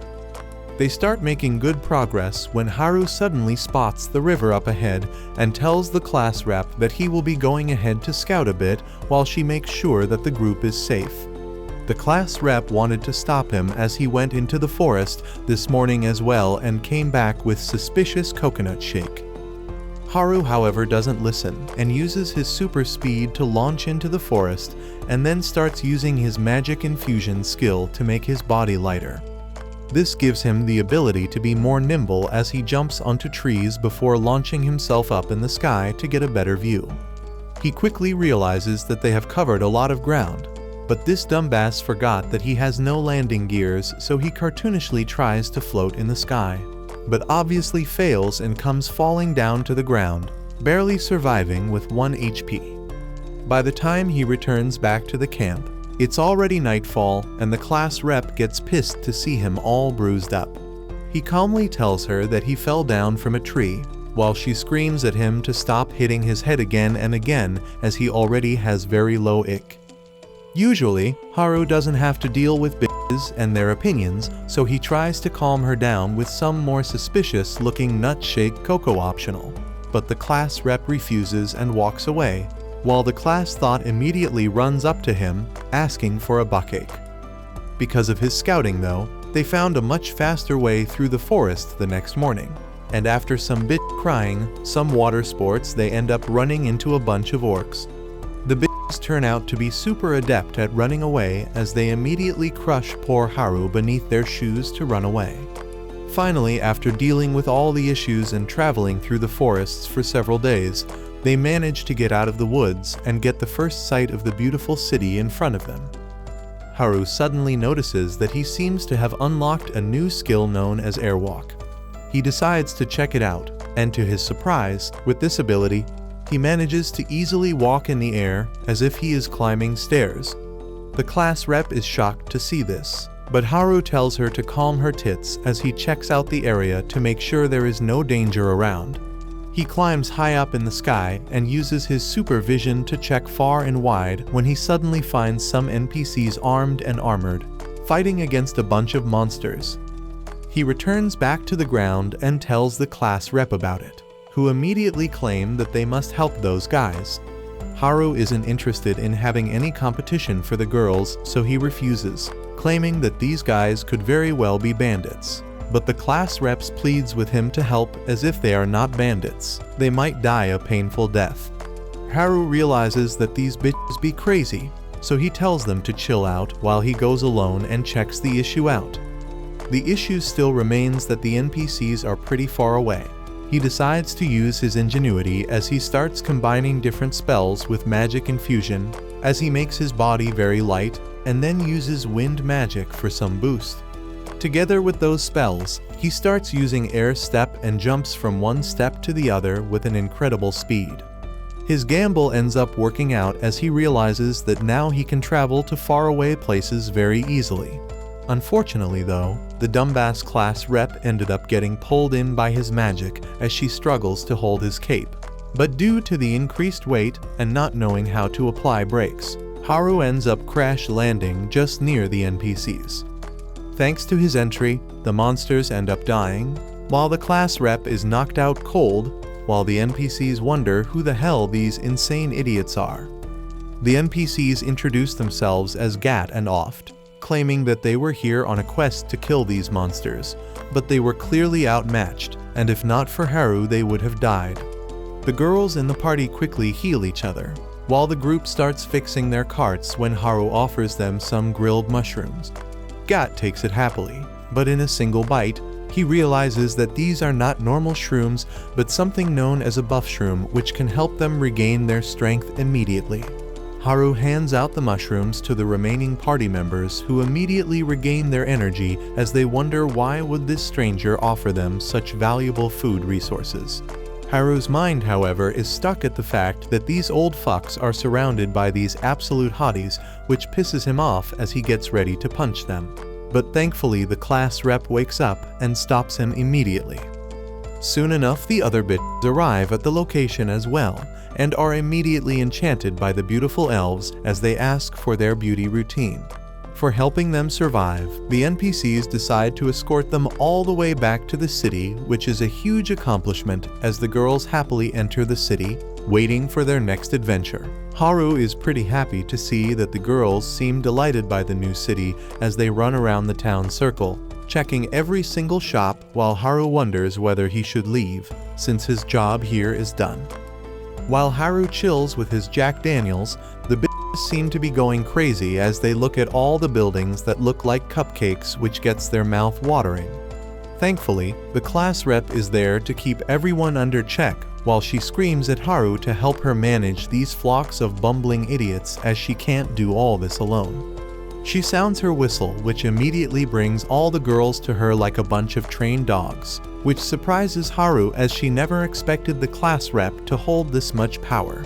They start making good progress when Haru suddenly spots the river up ahead and tells the class rep that he will be going ahead to scout a bit while she makes sure that the group is safe. The class rep wanted to stop him as he went into the forest this morning as well and came back with suspicious coconut shake. Haru, however, doesn't listen and uses his super speed to launch into the forest and then starts using his magic infusion skill to make his body lighter. This gives him the ability to be more nimble as he jumps onto trees before launching himself up in the sky to get a better view. He quickly realizes that they have covered a lot of ground, but this dumbass forgot that he has no landing gears, so he cartoonishly tries to float in the sky, but obviously fails and comes falling down to the ground, barely surviving with 1 HP. By the time he returns back to the camp, it's already nightfall and the class rep gets pissed to see him all bruised up. He calmly tells her that he fell down from a tree, while she screams at him to stop hitting his head again and again as he already has very low IQ. Usually, Haru doesn't have to deal with bitches and their opinions, so he tries to calm her down with some more suspicious looking nut shake cocoa optional, but the class rep refuses and walks away, while the class thought immediately runs up to him, asking for a buckache. Because of his scouting though, they found a much faster way through the forest the next morning, and after some bitch crying, some water sports, they end up running into a bunch of orcs. The bitches turn out to be super adept at running away as they immediately crush poor Haru beneath their shoes to run away. Finally, after dealing with all the issues and traveling through the forests for several days, they manage to get out of the woods and get the first sight of the beautiful city in front of them. Haru suddenly notices that he seems to have unlocked a new skill known as airwalk. He decides to check it out, and to his surprise, with this ability, he manages to easily walk in the air as if he is climbing stairs. The class rep is shocked to see this, but Haru tells her to calm her tits as he checks out the area to make sure there is no danger around. He climbs high up in the sky and uses his supervision to check far and wide when he suddenly finds some NPCs armed and armored, fighting against a bunch of monsters. He returns back to the ground and tells the class rep about it, who immediately claim that they must help those guys. Haru isn't interested in having any competition for the girls, so he refuses, claiming that these guys could very well be bandits. But the class reps pleads with him to help as if they are not bandits. They might die a painful death. Haru realizes that these bitches be crazy, so he tells them to chill out while he goes alone and checks the issue out. The issue still remains that the NPCs are pretty far away. He decides to use his ingenuity as he starts combining different spells with magic infusion, as he makes his body very light, and then uses wind magic for some boost. Together with those spells, he starts using air step and jumps from one step to the other with an incredible speed. His gamble ends up working out as he realizes that now he can travel to faraway places very easily. Unfortunately though, the dumbass class rep ended up getting pulled in by his magic as she struggles to hold his cape. But due to the increased weight and not knowing how to apply brakes, Haru ends up crash landing just near the NPCs. Thanks to his entry, the monsters end up dying, while the class rep is knocked out cold, while the NPCs wonder who the hell these insane idiots are. The NPCs introduce themselves as Gat and Oft, claiming that they were here on a quest to kill these monsters, but they were clearly outmatched, and if not for Haru they would have died. The girls in the party quickly heal each other, while the group starts fixing their carts when Haru offers them some grilled mushrooms. Gat takes it happily, but in a single bite, he realizes that these are not normal shrooms but something known as a buff shroom which can help them regain their strength immediately. Haru hands out the mushrooms to the remaining party members who immediately regain their energy as they wonder why would this stranger offer them such valuable food resources. Haru's mind, however, is stuck at the fact that these old fucks are surrounded by these absolute hotties, which pisses him off as he gets ready to punch them. But thankfully the class rep wakes up and stops him immediately. Soon enough the other bitches arrive at the location as well, and are immediately enchanted by the beautiful elves as they ask for their beauty routine. For helping them survive, the NPCs decide to escort them all the way back to the city, which is a huge accomplishment as the girls happily enter the city, waiting for their next adventure. Haru is pretty happy to see that the girls seem delighted by the new city as they run around the town circle, checking every single shop while Haru wonders whether he should leave, since his job here is done. While Haru chills with his Jack Daniels, the bitches seem to be going crazy as they look at all the buildings that look like cupcakes, which gets their mouth watering. Thankfully, the class rep is there to keep everyone under check while she screams at Haru to help her manage these flocks of bumbling idiots as she can't do all this alone. She sounds her whistle, which immediately brings all the girls to her like a bunch of trained dogs, which surprises Haru as she never expected the class rep to hold this much power.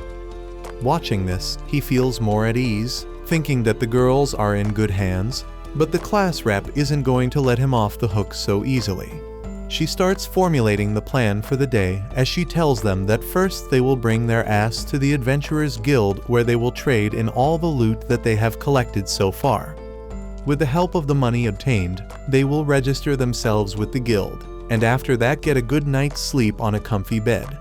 Watching this, he feels more at ease, thinking that the girls are in good hands, but the class rep isn't going to let him off the hook so easily. She starts formulating the plan for the day as she tells them that first they will bring their ass to the Adventurers Guild where they will trade in all the loot that they have collected so far. With the help of the money obtained, they will register themselves with the guild, and after that get a good night's sleep on a comfy bed.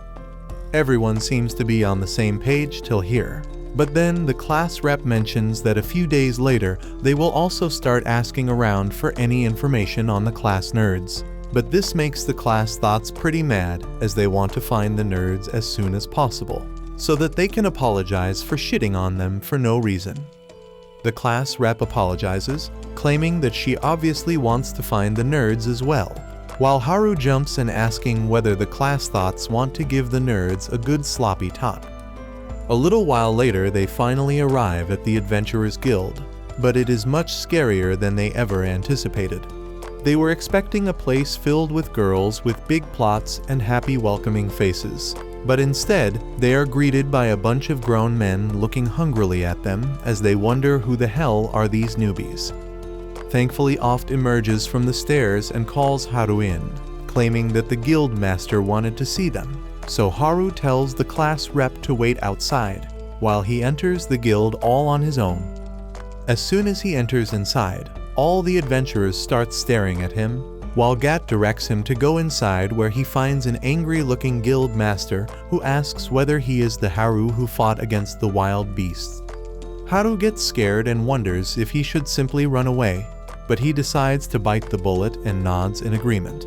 Everyone seems to be on the same page till here. But then the class rep mentions that a few days later they will also start asking around for any information on the class nerds. But this makes the class thoughts pretty mad as they want to find the nerds as soon as possible, so that they can apologize for shitting on them for no reason. The class rep apologizes, claiming that she obviously wants to find the nerds as well, while Haru jumps in asking whether the class thoughts want to give the nerds a good sloppy talk. A little while later they finally arrive at the Adventurers Guild, but it is much scarier than they ever anticipated. They were expecting a place filled with girls with big plots and happy welcoming faces, but instead they are greeted by a bunch of grown men looking hungrily at them as they wonder who the hell are these newbies. Thankfully Oft emerges from the stairs and calls Haru in, claiming that the guild master wanted to see them, so Haru tells the class rep to wait outside, while he enters the guild all on his own. As soon as he enters inside, all the adventurers start staring at him, while Gat directs him to go inside where he finds an angry-looking guild master who asks whether he is the Haru who fought against the wild beasts. Haru gets scared and wonders if he should simply run away, but he decides to bite the bullet and nods in agreement.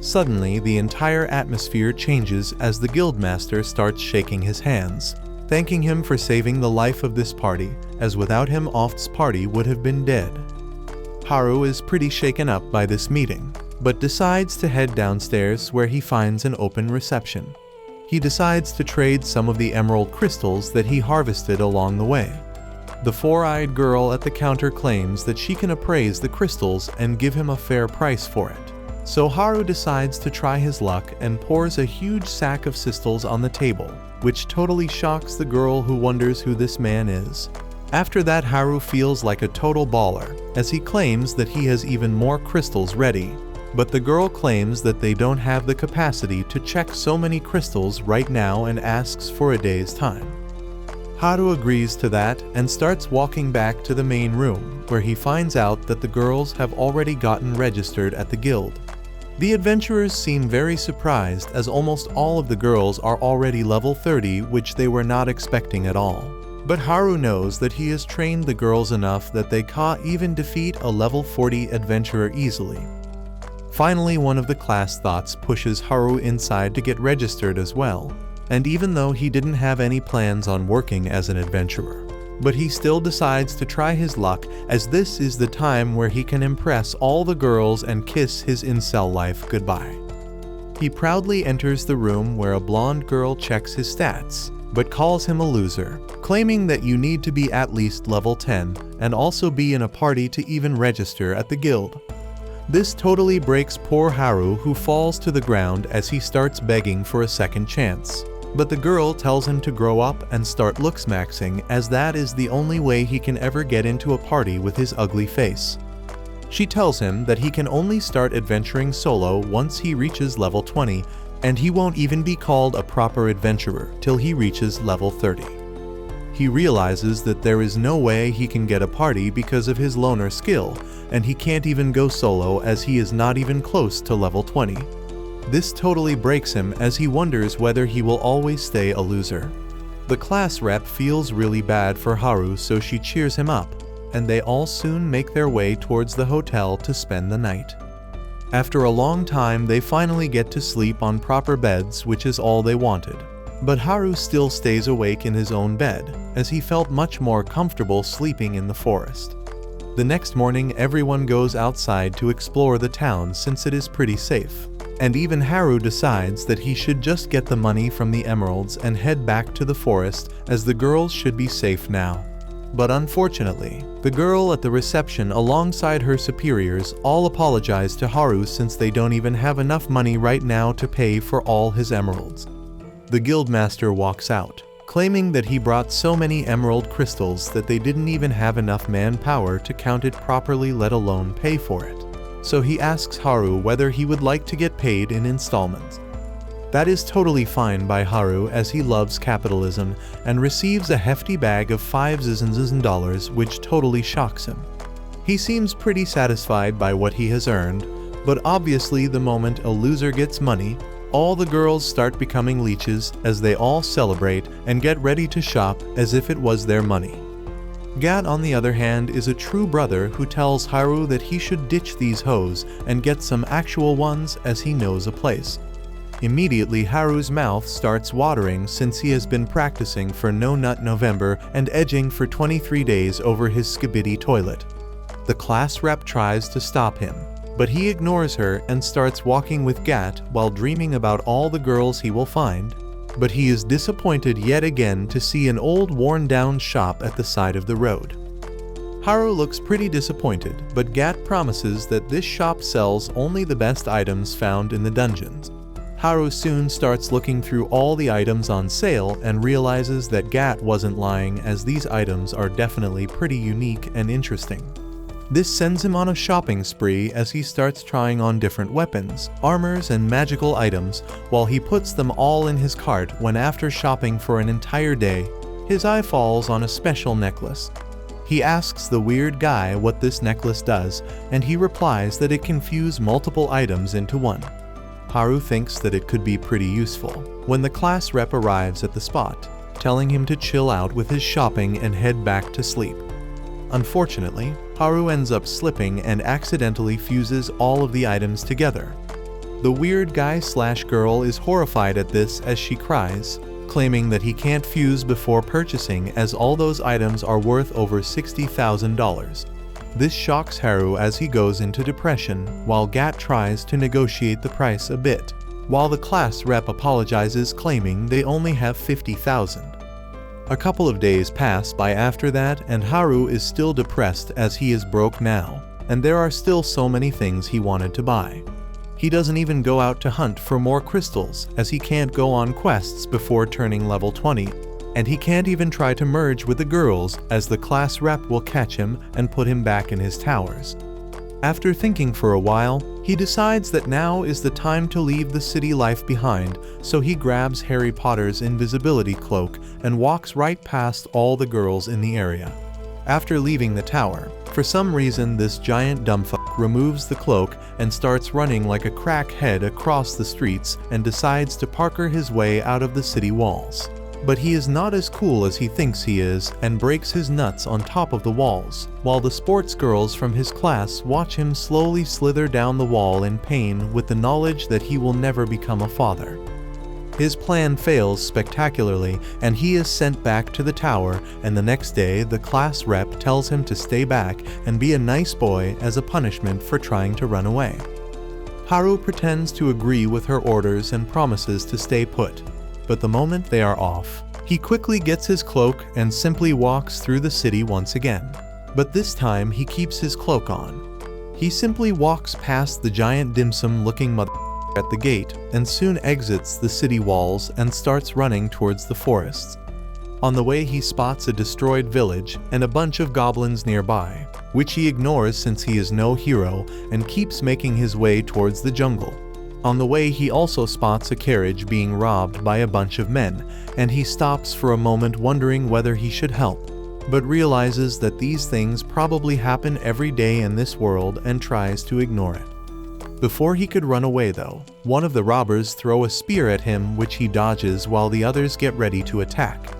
Suddenly, the entire atmosphere changes as the guildmaster starts shaking his hands, thanking him for saving the life of this party, as without him Oft's party would have been dead. Haru is pretty shaken up by this meeting, but decides to head downstairs where he finds an open reception. He decides to trade some of the emerald crystals that he harvested along the way. The four-eyed girl at the counter claims that she can appraise the crystals and give him a fair price for it. So Haru decides to try his luck and pours a huge sack of crystals on the table, which totally shocks the girl who wonders who this man is. After that, Haru feels like a total baller, as he claims that he has even more crystals ready, but the girl claims that they don't have the capacity to check so many crystals right now and asks for a day's time. Haru agrees to that and starts walking back to the main room, where he finds out that the girls have already gotten registered at the guild. The adventurers seem very surprised as almost all of the girls are already level 30, which they were not expecting at all. But Haru knows that he has trained the girls enough that they can't even defeat a level 40 adventurer easily. Finally, one of the class thoughts pushes Haru inside to get registered as well, and even though he didn't have any plans on working as an adventurer, but he still decides to try his luck as this is the time where he can impress all the girls and kiss his incel life goodbye. He proudly enters the room where a blonde girl checks his stats, but calls him a loser, claiming that you need to be at least level 10 and also be in a party to even register at the guild. This totally breaks poor Haru, who falls to the ground as he starts begging for a second chance. But the girl tells him to grow up and start looks maxing, as that is the only way he can ever get into a party with his ugly face. She tells him that he can only start adventuring solo once he reaches level 20, and he won't even be called a proper adventurer till he reaches level 30. He realizes that there is no way he can get a party because of his loner skill, and he can't even go solo as he is not even close to level 20. This totally breaks him as he wonders whether he will always stay a loser. The class rep feels really bad for Haru, so she cheers him up, and they all soon make their way towards the hotel to spend the night. After a long time, they finally get to sleep on proper beds, which is all they wanted. But Haru still stays awake in his own bed, as he felt much more comfortable sleeping in the forest. The next morning, everyone goes outside to explore the town since it is pretty safe. And even Haru decides that he should just get the money from the emeralds and head back to the forest, as the girls should be safe now. But unfortunately, the girl at the reception alongside her superiors all apologize to Haru since they don't even have enough money right now to pay for all his emeralds. The guildmaster walks out, claiming that he brought so many emerald crystals that they didn't even have enough manpower to count it properly, let alone pay for it. So he asks Haru whether he would like to get paid in installments. That is totally fine by Haru, as he loves capitalism and receives a hefty bag of $5,000, which totally shocks him. He seems pretty satisfied by what he has earned, but obviously the moment a loser gets money, all the girls start becoming leeches as they all celebrate and get ready to shop as if it was their money. Gat, on the other hand, is a true brother who tells Haru that he should ditch these hoes and get some actual ones, as he knows a place. Immediately, Haru's mouth starts watering since he has been practicing for No Nut November and edging for 23 days over his skibidi toilet. The class rep tries to stop him, but he ignores her and starts walking with Gat while dreaming about all the girls he will find. But he is disappointed yet again to see an old worn-down shop at the side of the road. Haru looks pretty disappointed, but Gat promises that this shop sells only the best items found in the dungeons. Haru soon starts looking through all the items on sale and realizes that Gat wasn't lying, as these items are definitely pretty unique and interesting. This sends him on a shopping spree as he starts trying on different weapons, armors, and magical items while he puts them all in his cart when, after shopping for an entire day, his eye falls on a special necklace. He asks the weird guy what this necklace does, and he replies that it can fuse multiple items into one. Haru thinks that it could be pretty useful when the class rep arrives at the spot, telling him to chill out with his shopping and head back to sleep. Unfortunately, Haru ends up slipping and accidentally fuses all of the items together. The weird guy/girl is horrified at this as she cries, claiming that he can't fuse before purchasing as all those items are worth over $60,000. This shocks Haru as he goes into depression, while Gat tries to negotiate the price a bit, while the class rep apologizes, claiming they only have $50,000. A couple of days pass by after that, and Haru is still depressed as he is broke now, and there are still so many things he wanted to buy. He doesn't even go out to hunt for more crystals, as he can't go on quests before turning level 20, and he can't even try to merge with the girls, as the class rep will catch him and put him back in his towers. After thinking for a while, he decides that now is the time to leave the city life behind, so he grabs Harry Potter's invisibility cloak and walks right past all the girls in the area. After leaving the tower, for some reason this giant dumbfuck removes the cloak and starts running like a crackhead across the streets and decides to parkour his way out of the city walls. But he is not as cool as he thinks he is and breaks his nuts on top of the walls, while the sports girls from his class watch him slowly slither down the wall in pain with the knowledge that he will never become a father. His plan fails spectacularly and he is sent back to the tower, and the next day the class rep tells him to stay back and be a nice boy as a punishment for trying to run away. Haru pretends to agree with her orders and promises to stay put. But the moment they are off, he quickly gets his cloak and simply walks through the city once again. But this time he keeps his cloak on. He simply walks past the giant dim sum-looking mother at the gate and soon exits the city walls and starts running towards the forests. On the way he spots a destroyed village and a bunch of goblins nearby, which he ignores since he is no hero and keeps making his way towards the jungle. On the way he also spots a carriage being robbed by a bunch of men, and he stops for a moment wondering whether he should help, but realizes that these things probably happen every day in this world and tries to ignore it. Before he could run away though, one of the robbers throw a spear at him, which he dodges while the others get ready to attack.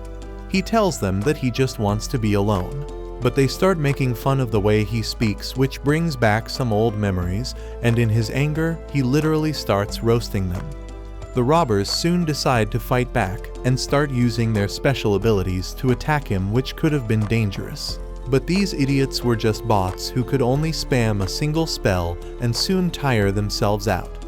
He tells them that he just wants to be alone. But they start making fun of the way he speaks, which brings back some old memories, and in his anger, he literally starts roasting them. The robbers soon decide to fight back and start using their special abilities to attack him, which could have been dangerous. But these idiots were just bots who could only spam a single spell and soon tire themselves out.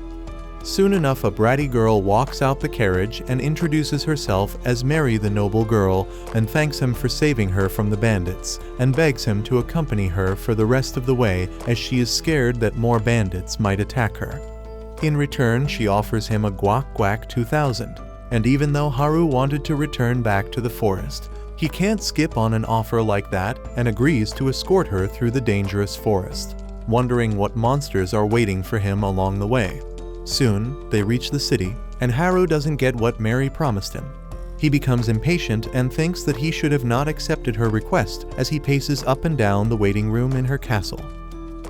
Soon enough, a bratty girl walks out the carriage and introduces herself as Mary the noble girl and thanks him for saving her from the bandits and begs him to accompany her for the rest of the way as she is scared that more bandits might attack her. In return, she offers him a guac 2000, and even though Haru wanted to return back to the forest, he can't skip on an offer like that and agrees to escort her through the dangerous forest, wondering what monsters are waiting for him along the way. Soon, they reach the city, and Haru doesn't get what Mary promised him. He becomes impatient and thinks that he should have not accepted her request as he paces up and down the waiting room in her castle.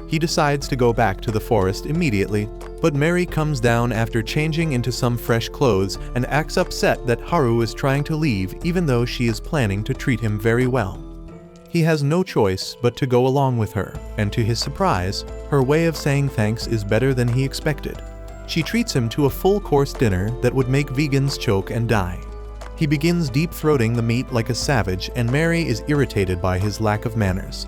He decides to go back to the forest immediately, but Mary comes down after changing into some fresh clothes and acts upset that Haru is trying to leave even though she is planning to treat him very well. He has no choice but to go along with her, and to his surprise, her way of saying thanks is better than he expected. She treats him to a full-course dinner that would make vegans choke and die. He begins deep-throating the meat like a savage, and Mary is irritated by his lack of manners.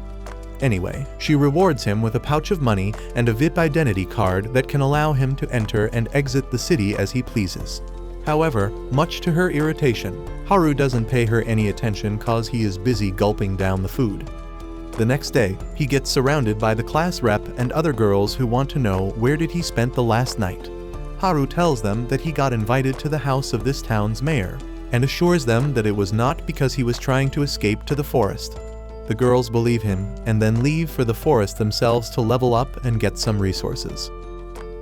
Anyway, she rewards him with a pouch of money and a VIP identity card that can allow him to enter and exit the city as he pleases. However, much to her irritation, Haru doesn't pay her any attention cause he is busy gulping down the food. The next day, he gets surrounded by the class rep and other girls who want to know where did he spend the last night. Haru tells them that he got invited to the house of this town's mayor, and assures them that it was not because he was trying to escape to the forest. The girls believe him, and then leave for the forest themselves to level up and get some resources.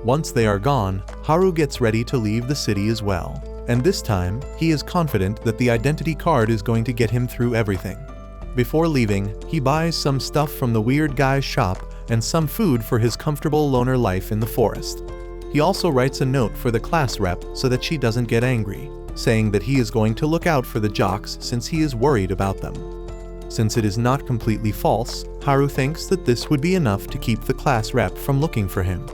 Once they are gone, Haru gets ready to leave the city as well, and this time, he is confident that the identity card is going to get him through everything. Before leaving, he buys some stuff from the weird guy's shop and some food for his comfortable loner life in the forest. He also writes a note for the class rep so that she doesn't get angry, saying that he is going to look out for the jocks since he is worried about them. Since it is not completely false, Haru thinks that this would be enough to keep the class rep from looking for him.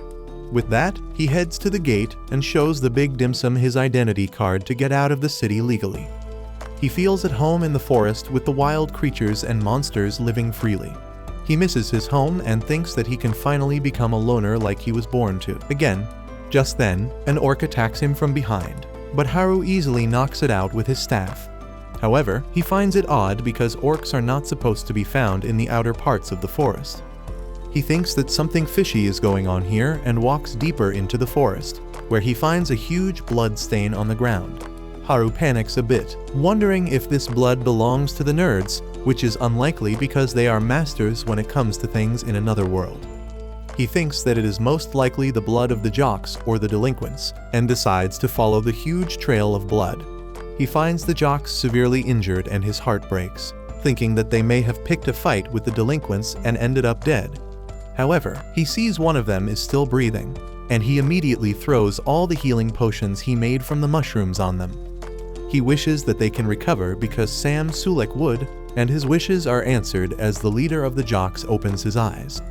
With that, he heads to the gate and shows the big dim sum his identity card to get out of the city legally. He feels at home in the forest with the wild creatures and monsters living freely. He misses his home and thinks that he can finally become a loner like he was born to. Again, just then, an orc attacks him from behind, but Haru easily knocks it out with his staff. However, he finds it odd because orcs are not supposed to be found in the outer parts of the forest. He thinks that something fishy is going on here and walks deeper into the forest, where he finds a huge blood stain on the ground. Haru panics a bit, wondering if this blood belongs to the nerds, which is unlikely because they are masters when it comes to things in another world. He thinks that it is most likely the blood of the jocks or the delinquents, and decides to follow the huge trail of blood. He finds the jocks severely injured and his heart breaks, thinking that they may have picked a fight with the delinquents and ended up dead. However, he sees one of them is still breathing, and he immediately throws all the healing potions he made from the mushrooms on them. He wishes that they can recover because Sam Sulek would, and his wishes are answered as the leader of the jocks opens his eyes.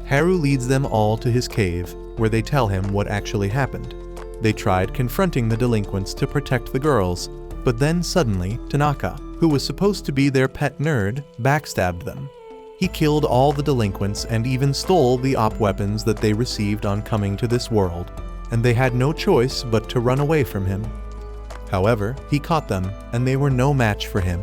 Haru leads them all to his cave, where they tell him what actually happened. They tried confronting the delinquents to protect the girls, but then suddenly, Tanaka, who was supposed to be their pet nerd, backstabbed them. He killed all the delinquents and even stole the op weapons that they received on coming to this world, and they had no choice but to run away from him. However, he caught them, and they were no match for him.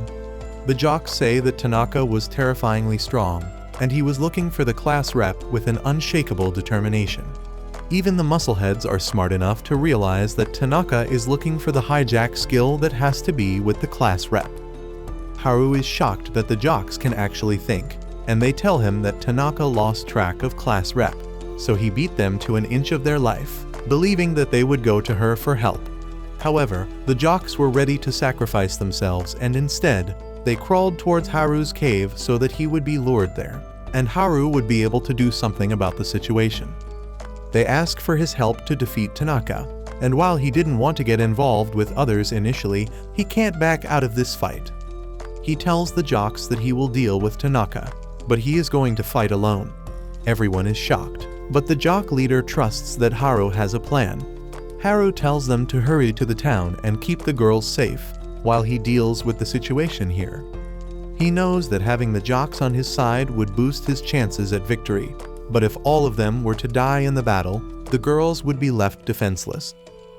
The jocks say that Tanaka was terrifyingly strong, and he was looking for the class rep with an unshakable determination. Even the muscleheads are smart enough to realize that Tanaka is looking for the hijack skill that has to be with the class rep. Haru is shocked that the jocks can actually think, and they tell him that Tanaka lost track of class rep, so he beat them to an inch of their life, believing that they would go to her for help. However, the jocks were ready to sacrifice themselves, and instead, they crawled towards Haru's cave so that he would be lured there, and Haru would be able to do something about the situation. They ask for his help to defeat Tanaka, and while he didn't want to get involved with others initially, he can't back out of this fight. He tells the jocks that he will deal with Tanaka, but he is going to fight alone. Everyone is shocked, but the jock leader trusts that Haru has a plan. Haru tells them to hurry to the town and keep the girls safe, while he deals with the situation here. He knows that having the jocks on his side would boost his chances at victory, but if all of them were to die in the battle, the girls would be left defenseless.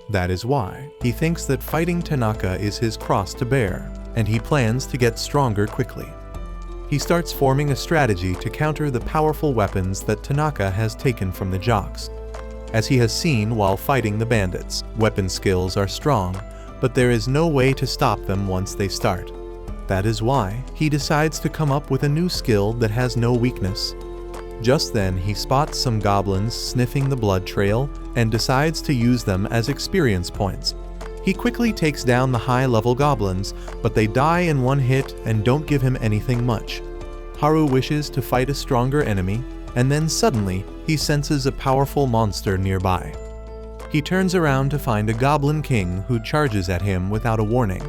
That is why he thinks that fighting Tanaka is his cross to bear, and he plans to get stronger quickly. He starts forming a strategy to counter the powerful weapons that Tanaka has taken from the jocks. As he has seen while fighting the bandits, weapon skills are strong, but there is no way to stop them once they start. That is why he decides to come up with a new skill that has no weakness. Just then he spots some goblins sniffing the blood trail and decides to use them as experience points. He quickly takes down the high-level goblins, but they die in one hit and don't give him anything much. Haru wishes to fight a stronger enemy, and then suddenly he senses a powerful monster nearby. He turns around to find a goblin king who charges at him without a warning.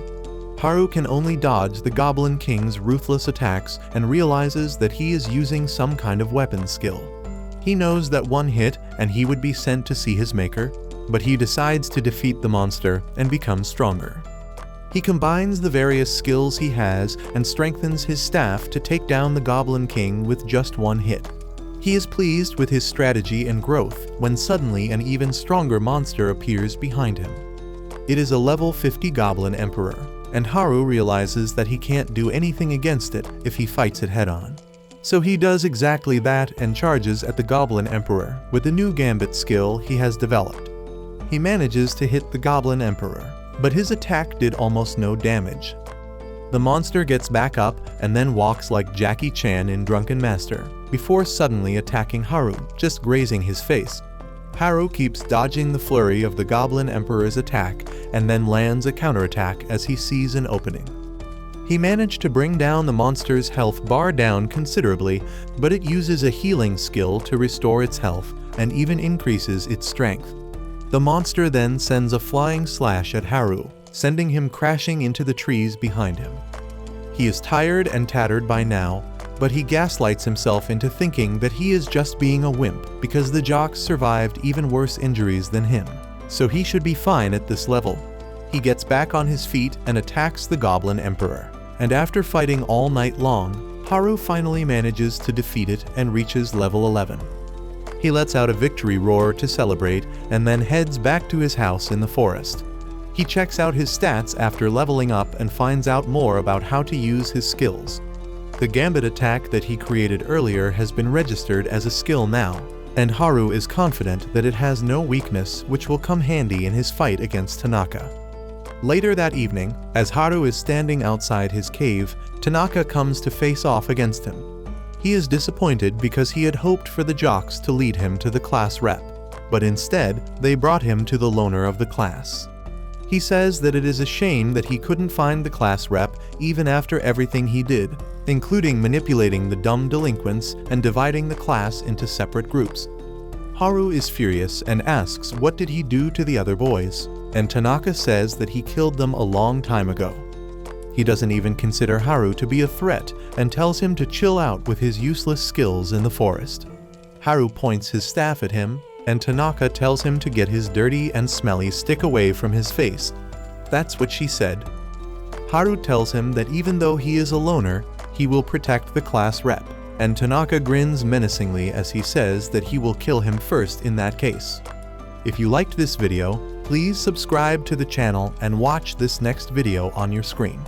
Haru can only dodge the Goblin King's ruthless attacks and realizes that he is using some kind of weapon skill. He knows that one hit and he would be sent to see his maker, but he decides to defeat the monster and become stronger. He combines the various skills he has and strengthens his staff to take down the Goblin King with just one hit. He is pleased with his strategy and growth when suddenly an even stronger monster appears behind him. It is a level 50 Goblin Emperor, and Haru realizes that he can't do anything against it if he fights it head-on. So he does exactly that and charges at the Goblin Emperor with the new gambit skill he has developed. He manages to hit the Goblin Emperor, but his attack did almost no damage. The monster gets back up and then walks like Jackie Chan in Drunken Master, before suddenly attacking Haru, just grazing his face. Haru keeps dodging the flurry of the Goblin Emperor's attack and then lands a counterattack as he sees an opening. He managed to bring down the monster's health bar down considerably, but it uses a healing skill to restore its health and even increases its strength. The monster then sends a flying slash at Haru, sending him crashing into the trees behind him. He is tired and tattered by now, but he gaslights himself into thinking that he is just being a wimp because the jocks survived even worse injuries than him, so he should be fine at this level. He gets back on his feet and attacks the Goblin Emperor, and after fighting all night long, Haru finally manages to defeat it and reaches level 11. He lets out a victory roar to celebrate and then heads back to his house in the forest. He checks out his stats after leveling up and finds out more about how to use his skills. The gambit attack that he created earlier has been registered as a skill now, and Haru is confident that it has no weakness, which will come handy in his fight against Tanaka. Later that evening, as Haru is standing outside his cave, Tanaka comes to face off against him. He is disappointed because he had hoped for the jocks to lead him to the class rep, but instead they brought him to the loner of the class. He says that it is a shame that he couldn't find the class rep even after everything he did, including manipulating the dumb delinquents and dividing the class into separate groups. Haru is furious and asks what did he do to the other boys, and Tanaka says that he killed them a long time ago. He doesn't even consider Haru to be a threat and tells him to chill out with his useless skills in the forest. Haru points his staff at him, and Tanaka tells him to get his dirty and smelly stick away from his face. That's what she said. Haru tells him that even though he is a loner, he will protect the class rep, and Tanaka grins menacingly as he says that he will kill him first in that case. If you liked this video, please subscribe to the channel and watch this next video on your screen.